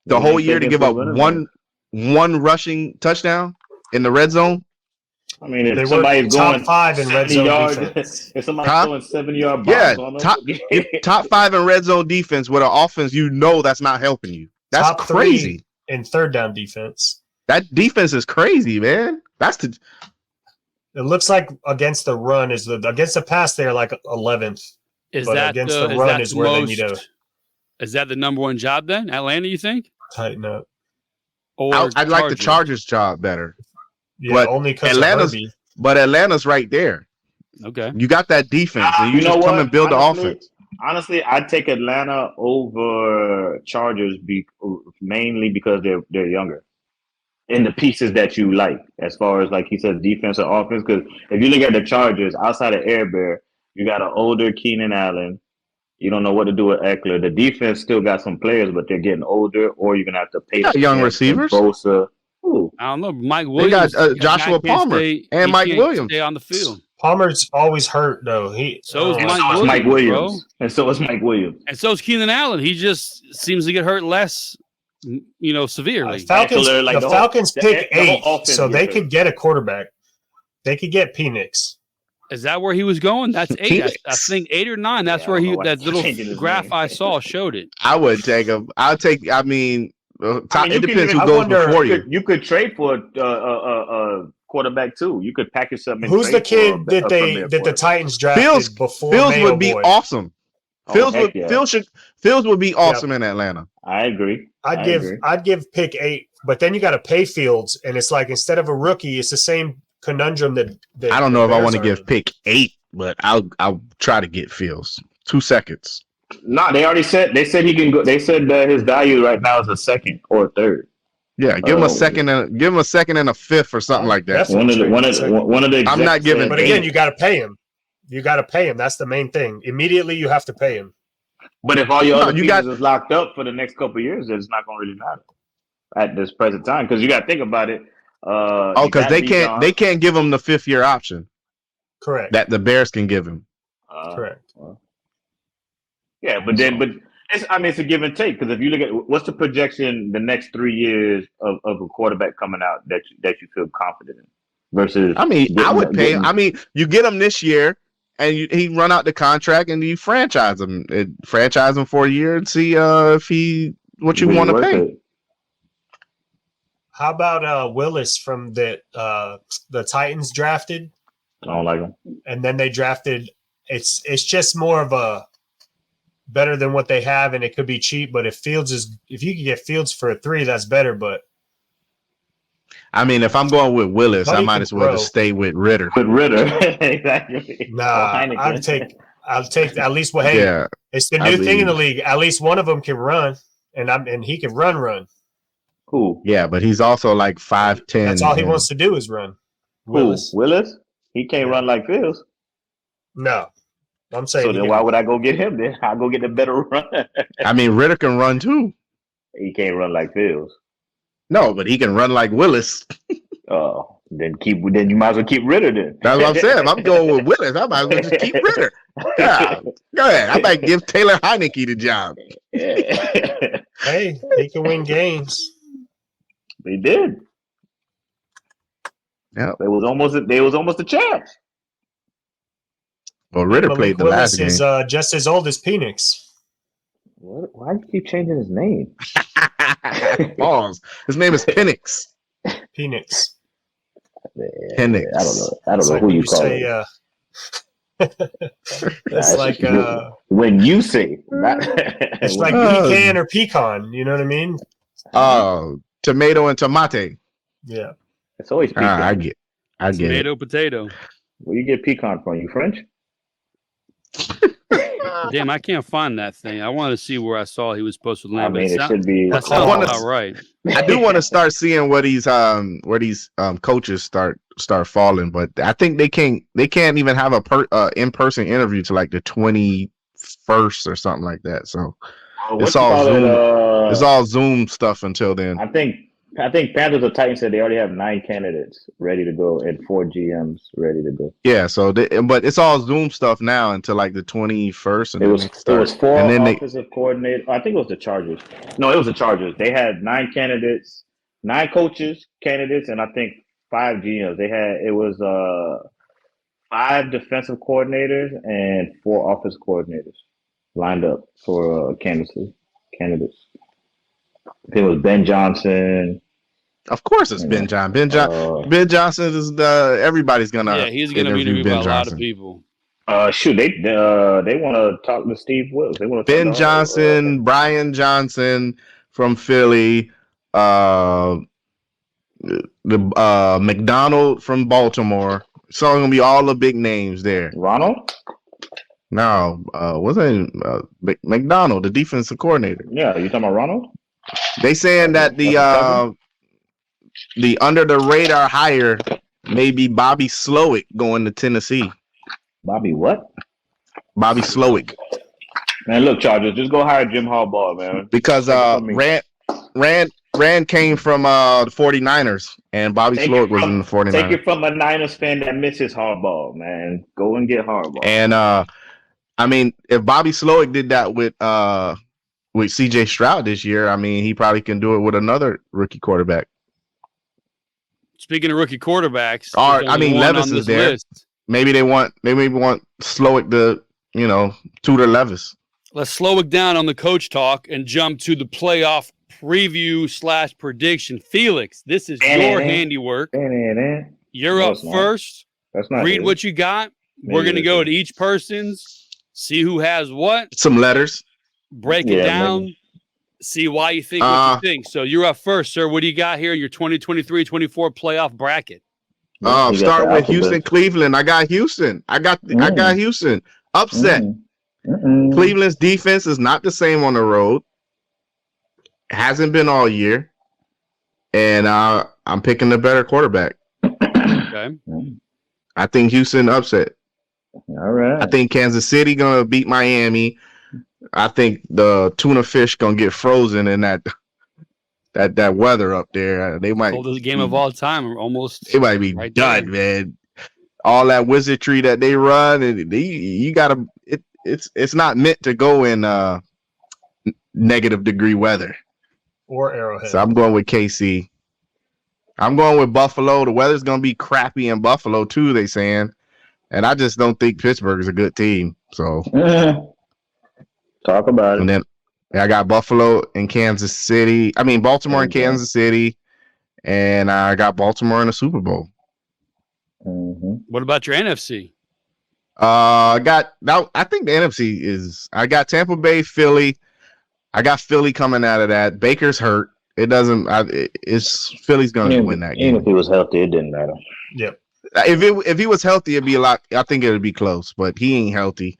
to give up one rushing touchdown. in the red zone? I mean, if They were somebody's top going 5 in red 70 zone yards, defense. if somebody's Huh? throwing 70-yard bombs Yeah, on them, top 5 in red zone defense with an offense that's not helping you. That's Top 3 crazy. in third down defense. That defense is crazy, man. It looks like against the run against the pass they're like 11th. Is But that against the, the is run that is the where they most? need to Is that the number one job then? Atlanta, you think? tighten up. Or I'd like the Chargers job better. Yeah, But only because of Atlanta's- Herbie. But Atlanta's right there. Okay. You got that defense, and you You know just come what? and build the offense. Honestly, I'd take Atlanta over Chargers mainly because they're younger. In the pieces that you like, as far as like he said, defense or offense. Because if you look at the Chargers, outside of Air Bear, you got an older Keenan Allen. You don't know what to do with Eckler. The defense still got some players, but they're getting older, or you're gonna have to pay They got young receivers. Bosa. Ooh. I don't know. Mike They Williams. got the Joshua guy can't Palmer he and Mike can't Williams. Stay on the field. Palmer's always hurt though. So is And Mike so is Williams, Mike Williams. bro. And so is Mike Williams. And so is Keenan Allen. He just seems to get hurt less, severely. Falcons, Like the the whole- Falcons pick the whole 8, offense so they gets could hurt. get a quarterback. They could get Penix. Is that where he was going? That's 8. I Phoenix. think 8 or 9. That's Yeah, I where don't know why that he's little changing his graph name. I saw showed it. I would take him. I mean, it depends who I goes wonder- before you. You could trade for a quarterback too. You could package something. and Who's the trade for kid a that premier the quarterback. Titans drafted Fields- before Fields Mayo would be Boy? awesome. Oh, Fields heck would yeah. Fields would be awesome in Atlanta. I agree. I'd agree. give pick 8, but then you got to pay Fields, and it's like instead of a rookie, it's the same conundrum that I don't know if I Bears want to are give in. pick 8, but I'll try to get Fields. 2 seconds. No, they already said. They said he can go. They said that his value right now is a second or a third. Yeah, give him a second and a fifth or something like that. Definitely. One of the. I'm not execs giving- said But again, eight. you got to pay him. You got to pay him. That's the main thing. Immediately, you have to pay him. But if all your No, other you pieces got- is locked up for the next couple of years, it's not going to really matter at this present time because you got to think about it. Because they can't give him the 5th-year option Correct. that the Bears can give him. Correct. Yeah, but it's a give and take because if you look at what's the projection the next 3 years of a quarterback coming out that you feel confident in versus. I mean, I would pay him. I mean, you get him this year, and he run out the contract, and you franchise him for a year and see if what you want to pay. How about Willis from the Titans drafted, I don't like him. and then they drafted? It's just more of a better than what they have, and it could be cheap. But if you could get Fields for a 3, that's better. But I mean, if I'm going with Willis, I Buddy might can as well throw. just stay with Ritter. With Ritter, exactly. nah, Or Heineken. I'll take at least. Well, hey, Yeah, it's the I new thing in the mean- league. At least one of them can run, and he can run. Cool. yeah, but he's also like 5'10". That's all he and- wants to do is run. Willis. He can't run like Fields. No, I'm saying. So he then can- why would I go get him then? I'll go get the better runner. I mean, Ritter can run too. He can't run like Fields. No, but he can run like Willis. Oh, then you might as well keep Ritter then. That's what I'm saying. If I'm going with Willis, I might as well just keep Ritter. Yeah, go ahead. I might give Taylor Heineke the job. Hey, he can win games. They did. Yeah. They was almost a champ. Well, Ritter Malik played the Willis last game. is just as old as Penix. What? Why do you keep changing his name? Pause. His name is Penix. Penix. Penix. I don't It's know like who when you you call say. it. It's like when you say. it's like Oh. pecan or pecan. You know what I mean? Tomato and tomate. Yeah. It's always pecan. I get it. Tomato, potato. Where you get pecan from? You French? Damn, I can't find that thing. I wanted to see where I saw he was supposed to I land. mean, but it should be. that sounds wanna- about right. I do want to start seeing where these coaches start falling, but I think they can't even have a in-person interview to like the 21st or something like that. So it's all Zoom. It's all Zoom stuff until then. I think Panthers or Titans said they already have 9 candidates ready to go and 4 GMs ready to go. Yeah, so but it's all Zoom stuff now until like the 21st. And It then was they start. 4 and then offensive coordinators. I think it was the Chargers. No, it was the Chargers. They had 9 candidates, 9 coaches candidates, and I think 5 GMs. It was 5 defensive coordinators and 4 offensive coordinators lined up for candidates. It was Ben Johnson. Of course, it's Ben Johnson. Ben Johnson is everybody's gonna. Yeah, he's gonna be interviewed by a lot of people. Shoot, they want to talk to Steve Wilkes. They want to Ben Johnson, Brian Johnson from Philly, the McDonald from Baltimore. So it's gonna be all the big names there. Ronald? No, what's that? McDonald, the defensive coordinator. Yeah, you talking about Ronald? They saying that the under the radar hire may be Bobby Slowick going to Tennessee. Bobby what? Bobby Slowick. Man, look, Chargers, just go hire Jim Harbaugh, man. Because Rand came from the 49ers, and Bobby Slowick was in the 49ers. Take it from a Niners fan that misses Harbaugh, man. Go and get Harbaugh. And I mean, if Bobby Slowick did that with C.J. Stroud this year, I mean, he probably can do it with another rookie quarterback. Speaking of rookie quarterbacks, Levis is there. List. Maybe they want Slowick to, tutor Levis. Let's slow it down on the coach talk and jump to the playoff preview / prediction. Felix, this is your handiwork. You're up first. That's not read what you got. We're going to go to each person's, see who has what. Some letters. Break it down. See why you think what you think. So you're up first, sir. What do you got here in your 2023-24 playoff bracket? Start with Houston, Cleveland. I got Houston. I got Houston. Upset. Cleveland's defense is not the same on the road. Hasn't been all year. And I'm picking the better quarterback. Okay. I think Houston upset. All right. I think Kansas City gonna beat Miami. I think the tuna fish gonna get frozen in that weather up there. They might the game of all time, almost. They might be right done, there. Man. All that wizardry that they run, and you gotta. It's not meant to go in negative degree weather or Arrowhead. So I'm going with KC. I'm going with Buffalo. The weather's gonna be crappy in Buffalo too. They saying, and I just don't think Pittsburgh is a good team. So. Talk about it. And then I got Buffalo and Kansas City. I mean, Baltimore and Kansas City. And I got Baltimore in the Super Bowl. What about your NFC? I think the NFC is. I got Tampa Bay, Philly. I got Philly coming out of that. Baker's hurt. It doesn't. It's Philly's going to win that game. Even if he was healthy, it didn't matter. Yep. If he was healthy, it'd be a lot. I think it'd be close. But he ain't healthy,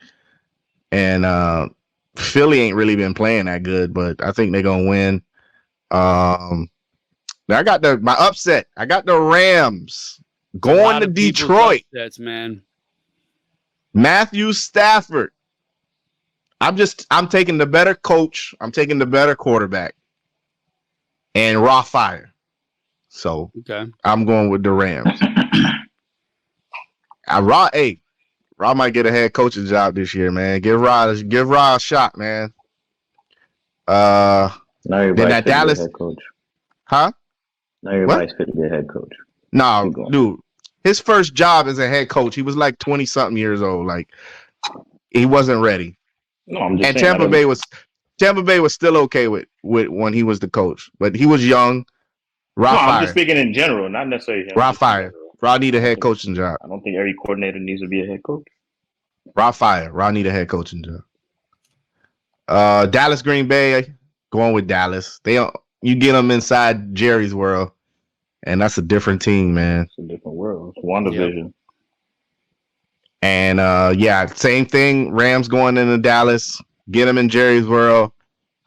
and Philly ain't really been playing that good. But I think they're gonna win. I got my upset. I got the Rams going to Detroit. That's man. Matthew Stafford. I'm taking the better coach. I'm taking the better quarterback. And raw fire. So I'm going with the Rams. Raw might get a head coaching job this year, man. Give Raw a shot, man. Now then that Dallas head coach. Huh? Now everybody's fit to be a head coach. No, dude. His first job as a head coach, he was like 20-something years old. Like he wasn't ready. No, I'm just and saying, Tampa Bay was still okay with when he was the coach, but he was young. I'm just speaking in general, not necessarily him. Raw fire. Raw need a head coaching job. I don't think every coordinator needs to be a head coach. Raw fire. Raw need a head coaching job. Dallas, Green Bay, going with Dallas. You get them inside Jerry's world, and that's a different team, man. It's a different world. It's one division. Yep. And same thing. Rams going into Dallas. Get them in Jerry's world.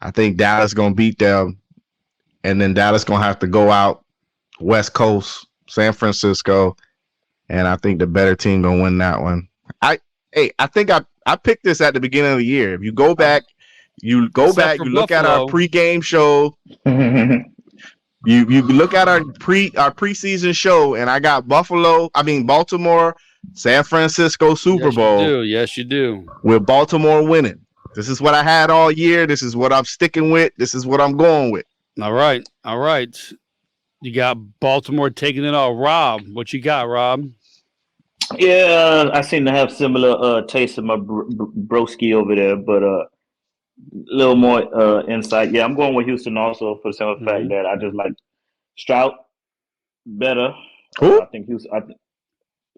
I think Dallas gonna beat them, and then Dallas gonna have to go out West Coast, San Francisco, and I think the better team gonna win that one. I think I picked this at the beginning of the year. If you go back, you look at our pregame show. You look at our preseason show, and I got Baltimore, San Francisco Super Bowl. Yes, you do. With Baltimore winning. This is what I had all year. This is what I'm sticking with. This is what I'm going with. All right. You got Baltimore taking it all. Rob, what you got, Rob? Yeah, I seem to have similar taste in my broski over there, but a little more insight. Yeah, I'm going with Houston also for the simple fact that I just like Stroud better. Who? I think Houston.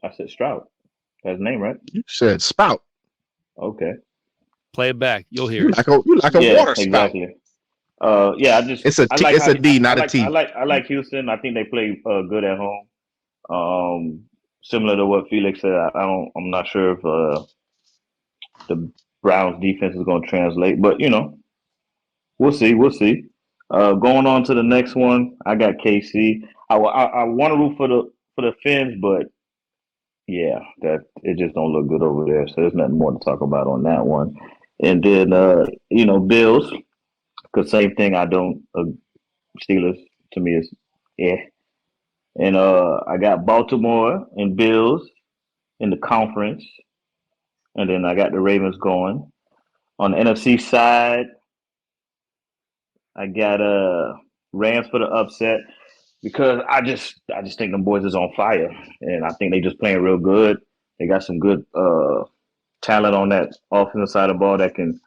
I said Stroud. That's his name, right? You said spout. Okay. Play it back. You'll hear You it. like a water spout. Exactly. Yeah, It's a D, not a T. I like Houston. I think they play good at home. Similar to what Felix said, I'm not sure if the Browns defense is going to translate, but we'll see. We'll see. Going on to the next one, I got KC. I want to root for the Fins, but yeah, that it just don't look good over there. So there's nothing more to talk about on that one. And then Bills, because same thing. I don't Steelers to me is yeah. And I got Baltimore and Bills in the conference, and then I got the Ravens going. On the NFC side, I got Rams for the upset because I just think them boys is on fire, and I think they just playing real good. They got some good talent on that offensive side of the ball that can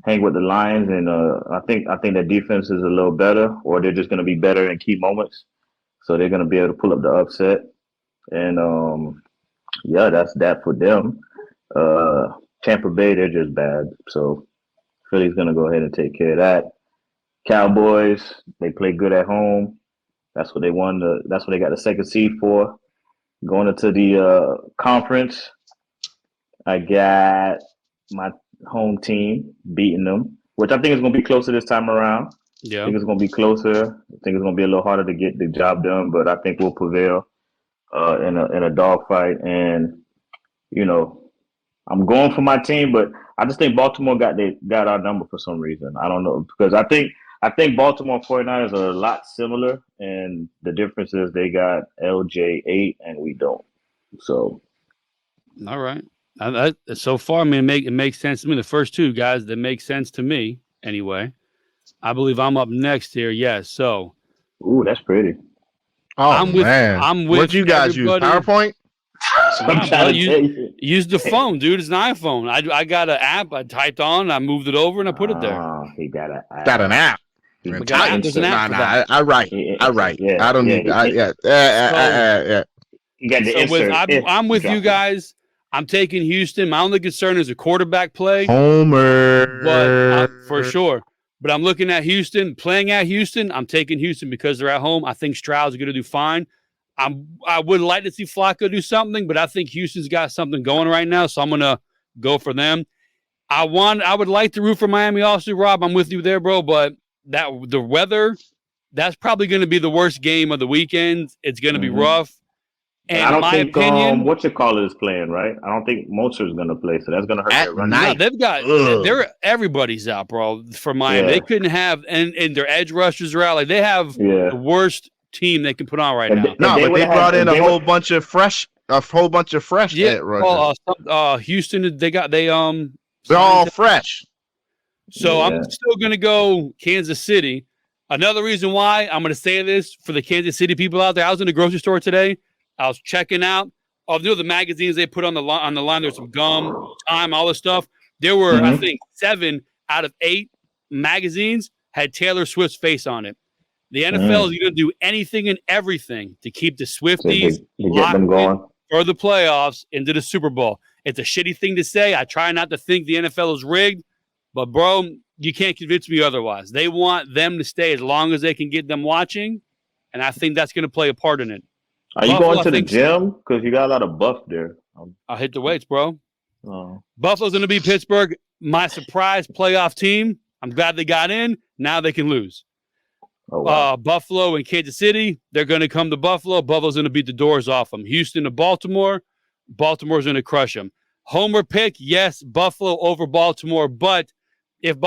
hang with the Lions, and I think their defense is a little better, or they're just going to be better in key moments, so they're going to be able to pull up the upset. And yeah, that's that for them. Tampa Bay, they're just bad, so Philly's going to go ahead and take care of that. Cowboys, they play good at home. That's what they won. That's what they got the second seed for. Going into the conference, I got my home team beating them, which I think is going to be closer this time around. Yeah. I think it's going to be closer. I think it's going to be a little harder to get the job done, but I think we'll prevail in a dogfight. And I'm going for my team, but I just think Baltimore got our number for some reason. I don't know, because I think Baltimore 49ers are a lot similar, and the difference is they got LJ8 and we don't. So, all right. So far, I mean, it makes sense to me. The first two guys that make sense to me, anyway. I believe I'm up next here. Yes. So, ooh, that's pretty. Oh man, I'm with. What you guys everybody. use? PowerPoint? Use the phone, dude. It's an iPhone. I got an app. I typed on. I moved it over, and I put it there. He got an app. Got an app. There's an app for that. I write. Yeah, I don't need. Yeah. You got the insert. I'm with you guys. I'm taking Houston. My only concern is a quarterback play. Homer. But for sure. But I'm looking at Houston. Playing at Houston, I'm taking Houston because they're at home. I think Stroud's going to do fine. I would like to see Flacco do something, but I think Houston's got something going right now, so I'm going to go for them. I would like to root for Miami also, Rob. I'm with you there, bro, but the weather, that's probably going to be the worst game of the weekend. It's going to be rough. And I don't in my think opinion, what you call it is playing, right? I don't think Moser's going to play, so that's going to hurt their run. No, they've got everybody's out, bro. For Miami, they couldn't have, and their edge rushers are out. Like they have the worst team they can put on right now. No, but they brought in a whole bunch of fresh edge rushers. Houston, they're all fresh. So I'm still going to go Kansas City. Another reason why I'm going to say this for the Kansas City people out there. I was in the grocery store today. I was checking out the magazines they put on the line. There's some gum, time, all this stuff. There were, I think, 7 out of 8 magazines had Taylor Swift's face on it. The NFL is going to do anything and everything to keep the Swifties to get them going for the playoffs into the Super Bowl. It's a shitty thing to say. I try not to think the NFL is rigged, but bro, you can't convince me otherwise. They want them to stay as long as they can get them watching, and I think that's going to play a part in it. Are you going to the gym? Because you got a lot of buff there. I'll hit the weights, bro. Oh. Buffalo's going to be Pittsburgh. My surprise playoff team. I'm glad they got in. Now they can lose. Oh, wow. Buffalo and Kansas City, they're going to come to Buffalo. Buffalo's going to beat the doors off them. Houston to Baltimore. Baltimore's going to crush them. Homer pick, yes, Buffalo over Baltimore. But if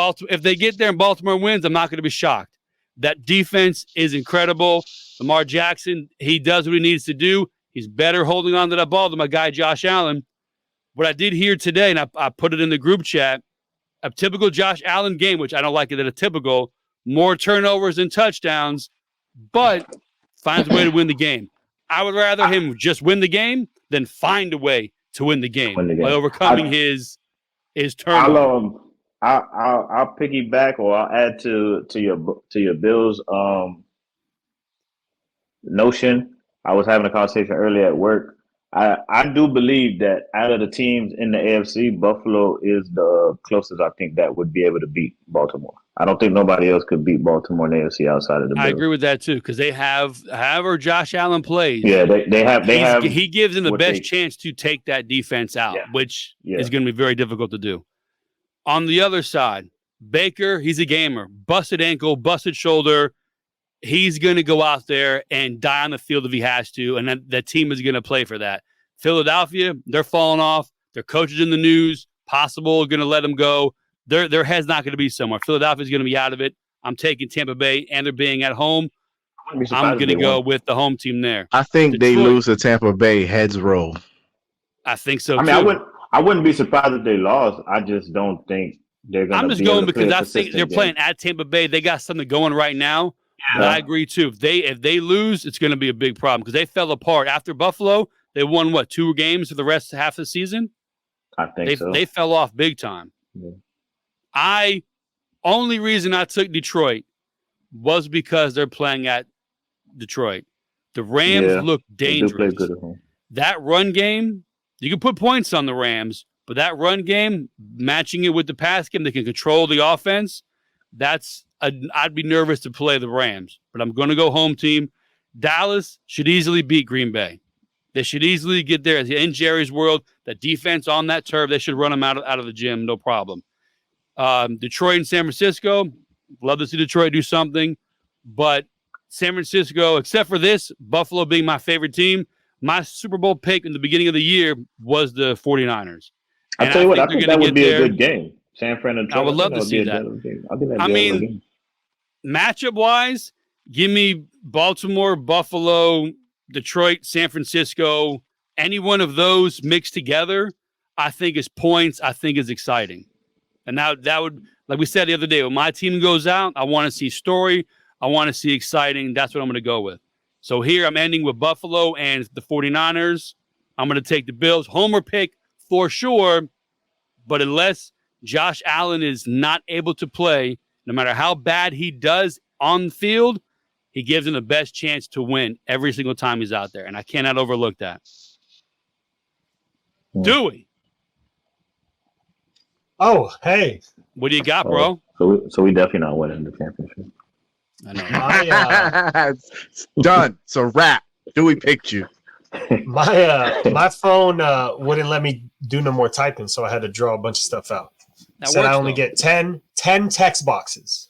they get there and Baltimore wins, I'm not going to be shocked. That defense is incredible. Lamar Jackson, he does what he needs to do. He's better holding on to that ball than my guy Josh Allen. What I did here today, and I put it in the group chat, a typical Josh Allen game, which I don't like it at a typical, more turnovers and touchdowns, but finds a way to win the game. I would rather him just win the game than find a way to win the game, by overcoming his turmoil. I'll piggyback or I'll add to your Bills notion. I was having a conversation earlier at work. I do believe that out of the teams in the AFC, Buffalo is the closest I think that would be able to beat Baltimore. I don't think nobody else could beat Baltimore in the AFC outside of the Bills. I agree with that too, because they have, however Josh Allen plays. Yeah, they have. He gives them the best chance to take that defense out, which is going to be very difficult to do. On the other side, Baker, he's a gamer. Busted ankle, busted shoulder. He's going to go out there and die on the field if he has to, and that team is going to play for that. Philadelphia, they're falling off. Their coach is in the news. Possible going to let them go. Their head's not going to be somewhere. Philadelphia's going to be out of it. I'm taking Tampa Bay, and they're being at home. I'm going to go with the home team there. I think Detroit, they lose to Tampa Bay, heads roll. I think so, too. I wouldn't be surprised if they lost. I just don't think they're going to. I'm just going because I think they're playing at Tampa Bay. They got something going right now. Yeah. I agree too. If they lose, it's going to be a big problem because they fell apart after Buffalo. They won 2 games for the rest of half the season. I think so. They fell off big time. Yeah. Only reason I took Detroit was because they're playing at Detroit. The Rams look dangerous. They do play good at home. That run game, you can put points on the Rams, but that run game, matching it with the pass game, they can control the offense. I'd be nervous to play the Rams, but I'm going to go home team. Dallas should easily beat Green Bay. They should easily get there. In Jerry's world, the defense on that turf, they should run them out of the gym, no problem. Detroit and San Francisco, love to see Detroit do something, but San Francisco, except for this, Buffalo being my favorite team, my Super Bowl pick in the beginning of the year was the 49ers. I'll tell you what, I think that would be a good game. San Fran and Detroit. I would love to see that. I mean, matchup-wise, give me Baltimore, Buffalo, Detroit, San Francisco. Any one of those mixed together, I think is points. I think is exciting. And now that would, like we said the other day, when my team goes out, I want to see story. I want to see exciting. That's what I'm going to go with. So here I'm ending with Buffalo and the 49ers. I'm going to take the Bills. Homer pick for sure. But unless Josh Allen is not able to play, no matter how bad he does on the field, he gives him the best chance to win every single time he's out there. And I cannot overlook that. Dewey. Oh, hey. What do you got, bro? So we definitely not winning the championship. I know. Done. So wrap. Dewey picked you. My phone wouldn't let me do no more typing, so I had to draw a bunch of stuff out. Said I only get 10 text boxes.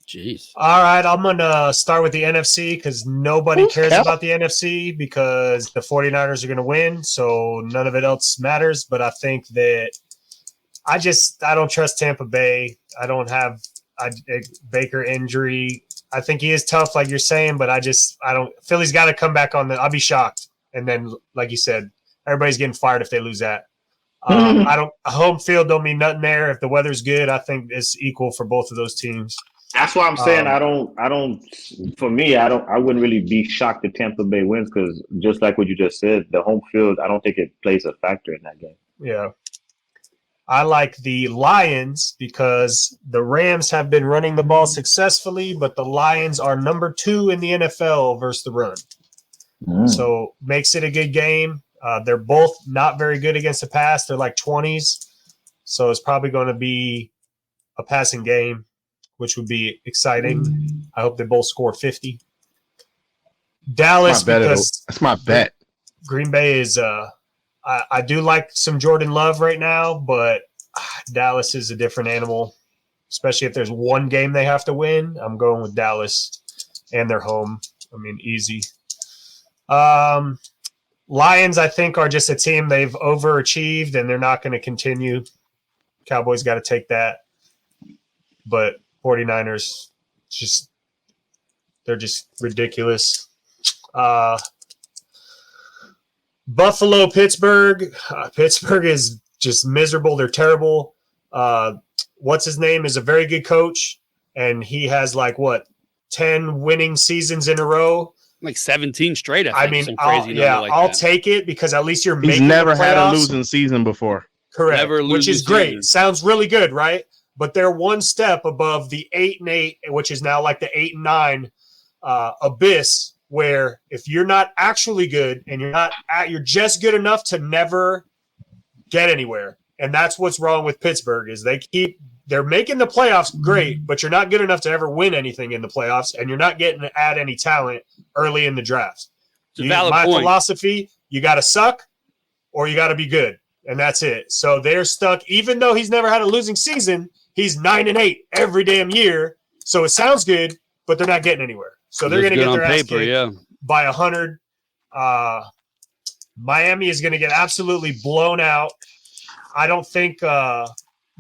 Jeez. All right, I'm going to start with the NFC because nobody cares about the NFC because the 49ers are going to win, so none of it else matters. But I think that I don't trust Tampa Bay. I don't have a Baker injury. I think he is tough, like you're saying, but I don't. Philly's got to come back on I'll be shocked. And then, like you said, everybody's getting fired if they lose that. Home field don't mean nothing there. If the weather's good, I think it's equal for both of those teams. That's why I'm saying I wouldn't really be shocked if Tampa Bay wins because just like what you just said, the home field, I don't think it plays a factor in that game. Yeah. I like the Lions because the Rams have been running the ball successfully, but the Lions are number 2 in the NFL versus the run. So makes it a good game. They're both not very good against the pass. They're like 20s. So it's probably going to be a passing game, which would be exciting. I hope they both score 50. Dallas, that's my bet. Green Bay is I do like some Jordan Love right now, but Dallas is a different animal, especially if there's one game they have to win. I'm going with Dallas, and they're home. I mean, easy. Lions, I think, are just a team they've overachieved, and they're not going to continue. Cowboys got to take that. But 49ers, they're just ridiculous. Buffalo, Pittsburgh. Pittsburgh is just miserable. They're terrible. What's his name is a very good coach, and he has 10 winning seasons in a row. Like 17 straight. I mean, some crazy I'll take it because at least you're He's making never the had a playoffs. losing season before. Correct, Never which is losing great. season. Sounds really good, right? But they're one step above the 8-8, which is now like the 8-9 abyss, where if you're not actually good and you're just good enough to never get anywhere. And that's what's wrong with Pittsburgh is they're making the playoffs great, but you're not good enough to ever win anything in the playoffs, and you're not getting to add any talent early in the draft. My philosophy, you got to suck or you got to be good, and that's it. So they're stuck. Even though he's never had a losing season, he's 9-8 every damn year. So it sounds good, but they're not getting anywhere. So they're going to get their ass kicked by 100. Miami is going to get absolutely blown out. I don't think the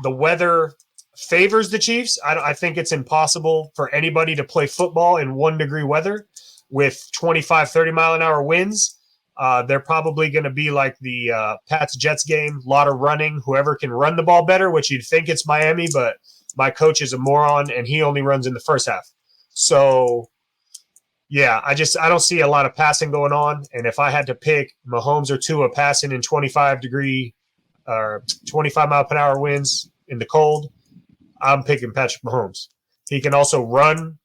weather favors the Chiefs. I think it's impossible for anybody to play football in 1-degree weather with 25, 30-mile-an-hour winds. They're probably going to be like the Pats-Jets game, a lot of running, whoever can run the ball better, which you'd think it's Miami, but my coach is a moron, and he only runs in the first half. So, yeah, I don't see a lot of passing going on, and if I had to pick Mahomes or Tua passing in 25-degree or 25-mile-per-hour winds in the cold, I'm picking Patrick Mahomes. He can also run,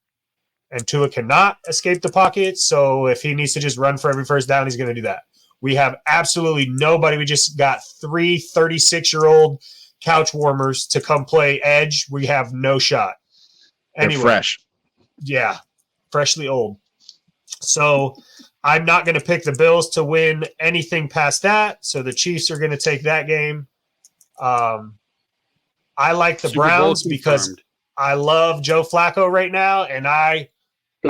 and Tua cannot escape the pocket. So if he needs to just run for every first down, he's going to do that. We have absolutely nobody. We just got 3 36-year-old couch warmers to come play edge. We have no shot. Anyway, they're fresh. Yeah, freshly old. So I'm not going to pick the Bills to win anything past that. So the Chiefs are going to take that game. I like the Browns because I love Joe Flacco right now, and I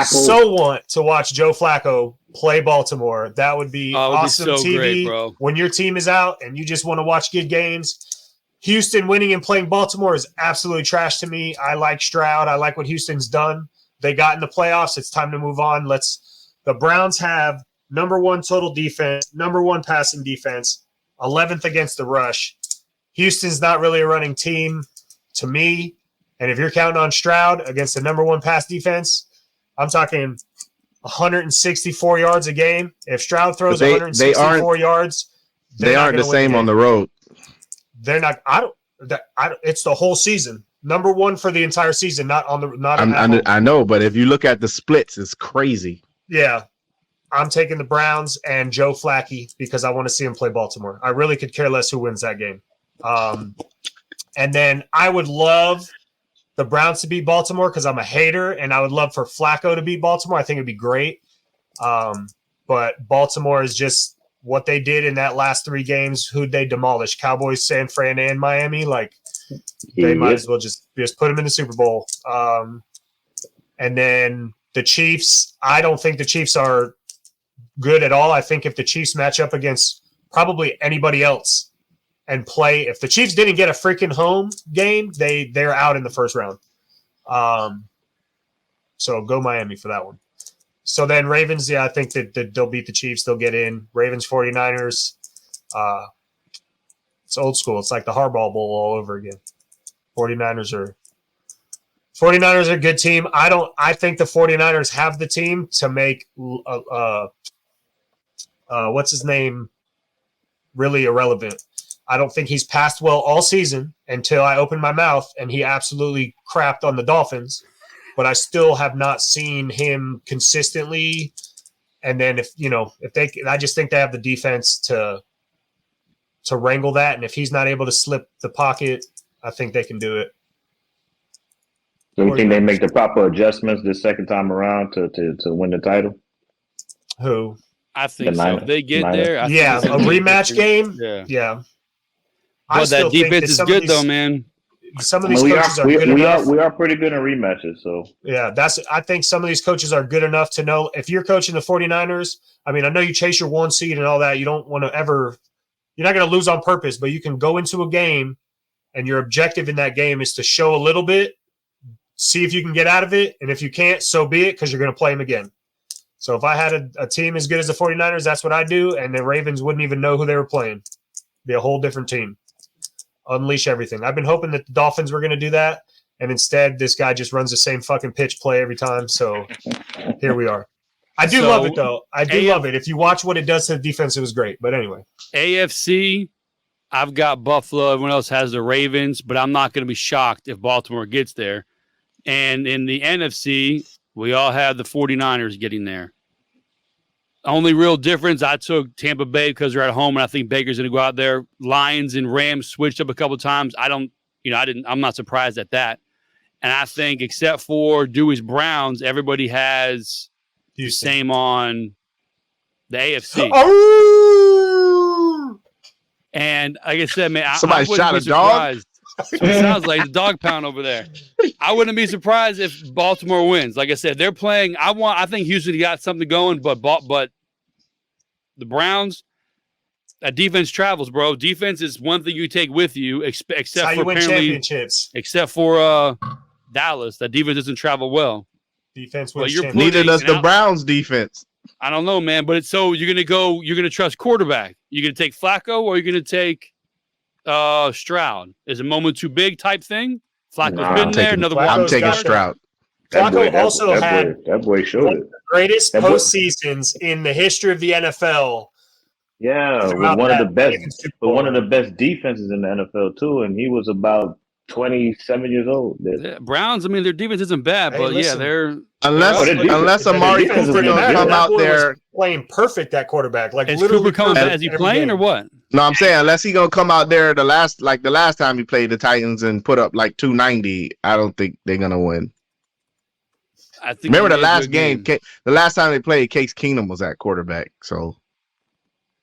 so want to watch Joe Flacco play Baltimore. That would be awesome so TV great, bro. When your team is out and you just want to watch good games. Houston winning and playing Baltimore is absolutely trash to me. I like Stroud. I like what Houston's done. They got in the playoffs. It's time to move on. The Browns have number 1 total defense, number 1 passing defense, 11th against the rush. Houston's not really a running team to me. And if you're counting on Stroud against the number 1 pass defense, I'm talking 164 yards a game. If Stroud throws 164 yards, they aren't the same on the road. They're not. It's the whole season. Number 1 for the entire season, not on the. I know, but if you look at the splits, it's crazy. Yeah, I'm taking the Browns and Joe Flacco because I want to see him play Baltimore. I really could care less who wins that game. And then I would love the Browns to beat Baltimore because I'm a hater, and I would love for Flacco to beat Baltimore. I think it'd be great. But Baltimore is just what they did in that last 3 games. Who'd they demolish? Cowboys, San Fran, and Miami. They might as well just put them in the Super Bowl. And then the Chiefs, I don't think the Chiefs are good at all. I think if the Chiefs match up against probably anybody else and play, if the Chiefs didn't get a freaking home game, they're out in the first round. So go Miami for that one. So then Ravens, I think that they'll beat the Chiefs. They'll get in. Ravens, 49ers. It's old school. It's like the Harbaugh Bowl all over again. 49ers are a good team. I think the 49ers have the team to make what's his name really irrelevant. I don't think he's passed well all season until I opened my mouth and he absolutely crapped on the Dolphins. But I still have not seen him consistently. And then I just think they have the defense to wrangle that. And if he's not able to slip the pocket, I think they can do it. So you think they make the proper adjustments this second time around to win the title? Who? I think so. If they get there, a rematch game. Yeah. But that defense is good, though, man. Some of these coaches are good enough. We are pretty good in rematches. So yeah, I think some of these coaches are good enough to know if you're coaching the 49ers. I mean, I know you chase your 1 seed and all that. You don't want to ever. You're not going to lose on purpose, but you can go into a game, and your objective in that game is to show a little bit, see if you can get out of it, and if you can't, so be it, because you're going to play them again. So if I had a team as good as the 49ers, that's what I do, and the Ravens wouldn't even know who they were playing. Be a whole different team. Unleash everything. I've been hoping that the Dolphins were going to do that, And instead, this guy just runs the same fucking pitch play every time. So here we are. I do love it, though. I do love it. If you watch what it does to the defense, it was great. But anyway. AFC, I've got Buffalo. Everyone else has the Ravens, but I'm not going to be shocked if Baltimore gets there. And in the NFC, we all have the 49ers getting there. Only real difference, I took Tampa Bay because they're at home, and I think Baker's going to go out there. Lions and Rams switched up a couple times. I'm not surprised at that. And I think except for Dewey's Browns, everybody has the same on the AFC. Oh! And like I said, man, Somebody I shot wouldn't a be dog? surprised. That's what it sounds like, the dog pound over there. I wouldn't be surprised if Baltimore wins. Like I said, they're playing. I think Houston got something going, but the Browns, that defense travels, bro. Defense is one thing you take with you, except for apparently, except for Dallas. That defense doesn't travel well. Defense wins. Neither does the Browns defense. I don't know, man. But you're gonna trust quarterback. You're gonna take Flacco, or you're gonna take Stroud? Is a moment too big type thing? Flacco's been there. I'm taking Stroud. Flacco also had that boy showed it. The greatest postseasons in the history of the NFL. Yeah, one of the best defenses in the NFL too, and he was about 27 years old. Yeah, Browns, I mean, their defense isn't bad, but listen, they're unless Amari Cooper gonna come out there playing perfect at quarterback. Like is literally Cooper coming back? Is he playing or what? No, I'm saying unless he gonna come out there the last time he played the Titans and put up like 290, I don't think they're gonna win. I think remember the last game, the last time they played, Case Keenum was at quarterback. So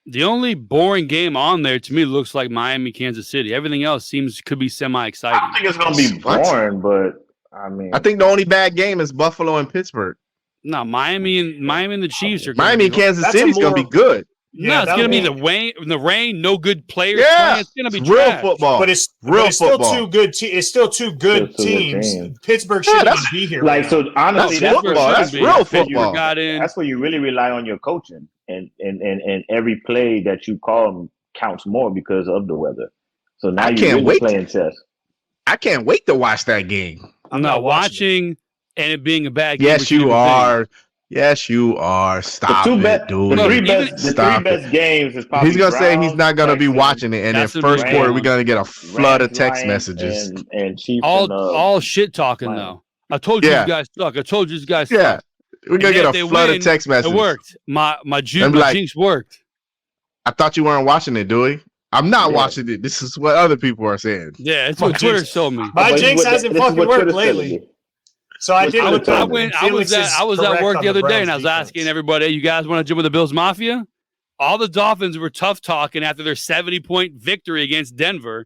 the only boring game on there to me looks like Miami, Kansas City. Everything else could be semi-exciting. I don't think it's gonna be boring, but I mean, I think the only bad game is Buffalo and Pittsburgh. No, Miami and the Chiefs are Miami and Kansas City's gonna be good. Yeah, no, it's gonna be the rain, no good players. Yeah, it's gonna be real trash. football. But it's still two good. It's still two good teams. Pittsburgh shouldn't even be here. Like so, honestly, that's real football. That's where you really rely on your coaching, and every play that you call counts more because of the weather. So now you're really playing chess. I can't wait to watch that game. I'm not watching and it being a bad game. Yes, you are. Yes, you are. Stop it, dude. The three best games is probably he's going to say he's not going to be Texans, watching it. And in first quarter, we're going to get a flood of text messages. And Chiefs all shit talking, though. I told you you guys suck. I told you guys suck. Yeah. We're going to get a flood of text messages. It worked. My jinx worked. I thought you weren't watching it, Dewey. I'm not watching it. This is what other people are saying. Yeah, it's what Twitter showed me. My jinx hasn't fucking worked lately. So I did look up. I was at work the other day, and I was asking everybody, "You guys want to jump with the Bills Mafia?" All the Dolphins were tough talking after their 70-point victory against Denver,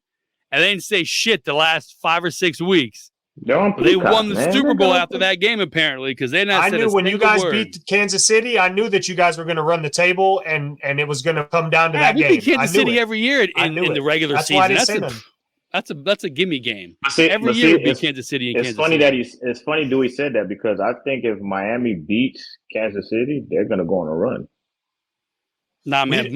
and they didn't say shit the last 5 or 6 weeks. They won the Super Bowl after that game, apparently, because they not. I knew when you guys beat Kansas City, I knew that you guys were going to run the table, and it was going to come down to that game. We beat Kansas City every year in the regular season. Why I didn't say that. That's a gimme game. Every year we beat Kansas City. It's funny Dewey said that because I think if Miami beats Kansas City, they're going to go on a run. Nah, man.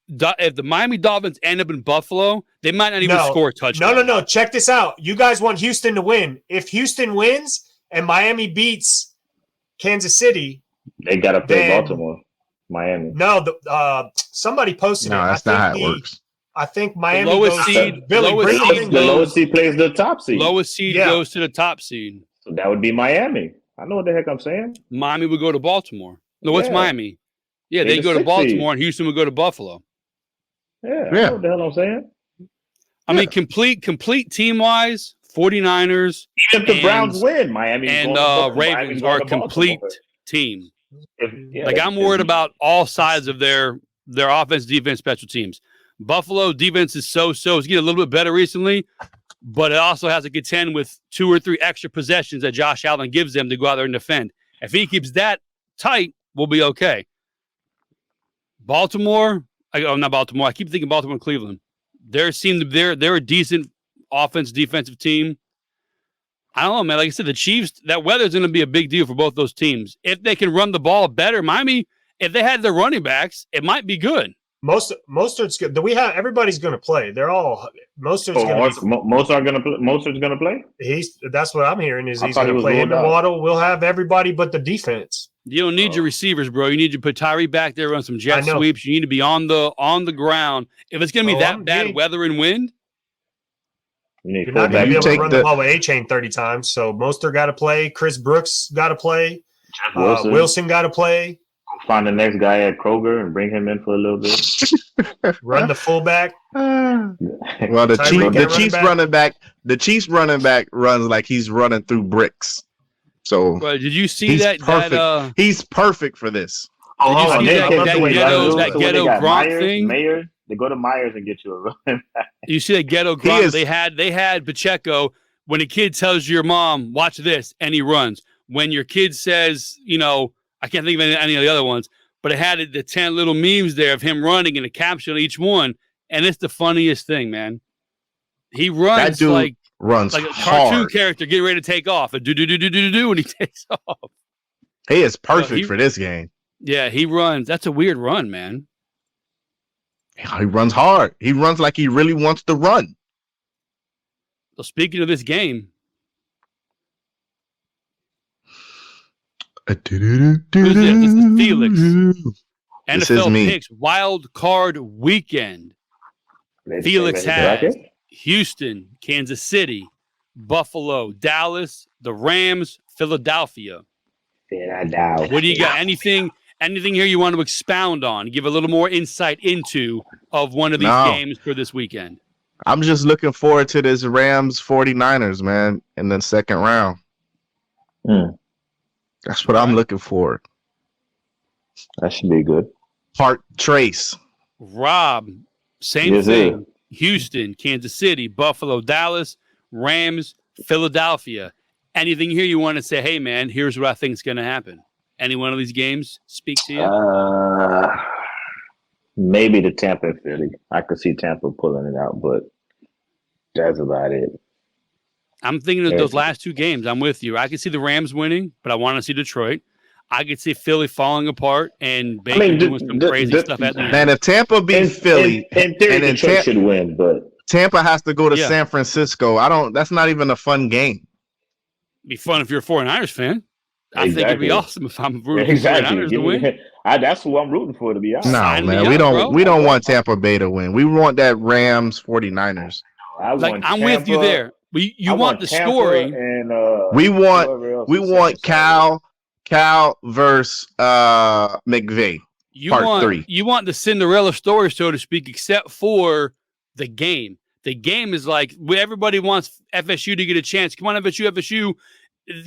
If the Miami Dolphins end up in Buffalo, they might not even score a touchdown. No. Check this out. You guys want Houston to win. If Houston wins and Miami beats Kansas City, they got to play Baltimore. Miami. No, somebody posted it. No, that's not how it works. I think Miami the lowest seed plays the top seed. Lowest seed goes to the top seed. So that would be Miami. I know what the heck I'm saying. Miami would go to Baltimore. No, what's Miami? Yeah, they go to Baltimore and Houston would go to Buffalo. Yeah, I know what the hell I'm saying. I mean, complete team-wise, 49ers. Even if the Browns win, Miami and Ravens are a complete team. I'm worried about all sides of their offense, defense, special teams. Buffalo defense is so-so. It's getting a little bit better recently, but it also has to contend with 2 or 3 extra possessions that Josh Allen gives them to go out there and defend. If he keeps that tight, we'll be okay. Baltimore, not Baltimore. I keep thinking Baltimore and Cleveland. They're a decent offense, defensive team. I don't know, man. Like I said, the Chiefs, that weather's going to be a big deal for both those teams. If they can run the ball better, Miami, if they had their running backs, it might be good. Mostert's good. Do we have everybody's going to play? They're all Mostert's going to. Mostert's going to play. That's what I'm hearing is I he's thought going he to was play him ruled and out. Waddle. We'll have everybody but the defense. You don't need your receivers, bro. You need to put Tyree back there, run some jet sweeps. You need to be on the ground. If it's going to be that bad weather and wind, you're not going to be able to run the ball with A-Chain 30 times. So Mostert got to play. Chris Brooks got to play. Wilson got to play. Find the next guy at Kroger and bring him in for a little bit. Run the fullback. Well, the Chiefs running back runs like he's running through bricks. So did you see that? Perfect. He's perfect for this. Did you see that ghetto Gronk thing? They go to Myers and get you a running back. You see that ghetto Gronk? They had Pacheco. When a kid tells your mom, "Watch this," and he runs. When your kid says, I can't think of any of the other ones, but it had the 10 little memes there of him running and a caption on each one. And it's the funniest thing, man. He runs runs like a hard. cartoon character getting ready to take off. And do when he takes off. He is perfect for this game. Yeah, he runs. That's a weird run, man. He runs hard. He runs like he really wants to run. So speaking of this game, Who's this? This is Felix. NFL me. Picks Wild Card Weekend. Felix has Houston, Kansas City, Buffalo, Dallas, the Rams, Philadelphia. What do you got? Anything here you want to expound on? Give a little more insight into of one of these games for this weekend. I'm just looking forward to this Rams 49ers, man, in the second round. That's what I'm looking for. That should be good. Part Trace. Rob, same thing. Houston, Kansas City, Buffalo, Dallas, Rams, Philadelphia. Anything here you want to say, hey, man, here's what I think is going to happen? Any one of these games speak to you? Maybe the Tampa and Philly. I could see Tampa pulling it out, but that's about it. I'm thinking of those last two games. I'm with you. I could see the Rams winning, but I want to see Detroit. I could see Philly falling apart and Baker doing some crazy stuff at the end. Man, if Tampa beats Philly, in theory, Detroit should win, but Tampa has to go to San Francisco. That's not even a fun game. It'd be fun if you're a 49ers fan. I think it'd be awesome if I'm rooting for 49ers to win. That's who I'm rooting for, to be honest. No, man, we don't want Tampa Bay to win. We want that Rams 49ers. I'm with you there. You want the Tampa story. And, we want Cal versus McVay. Part 3. You want the Cinderella story, so to speak, except for the game. The game is like everybody wants FSU to get a chance. Come on, FSU,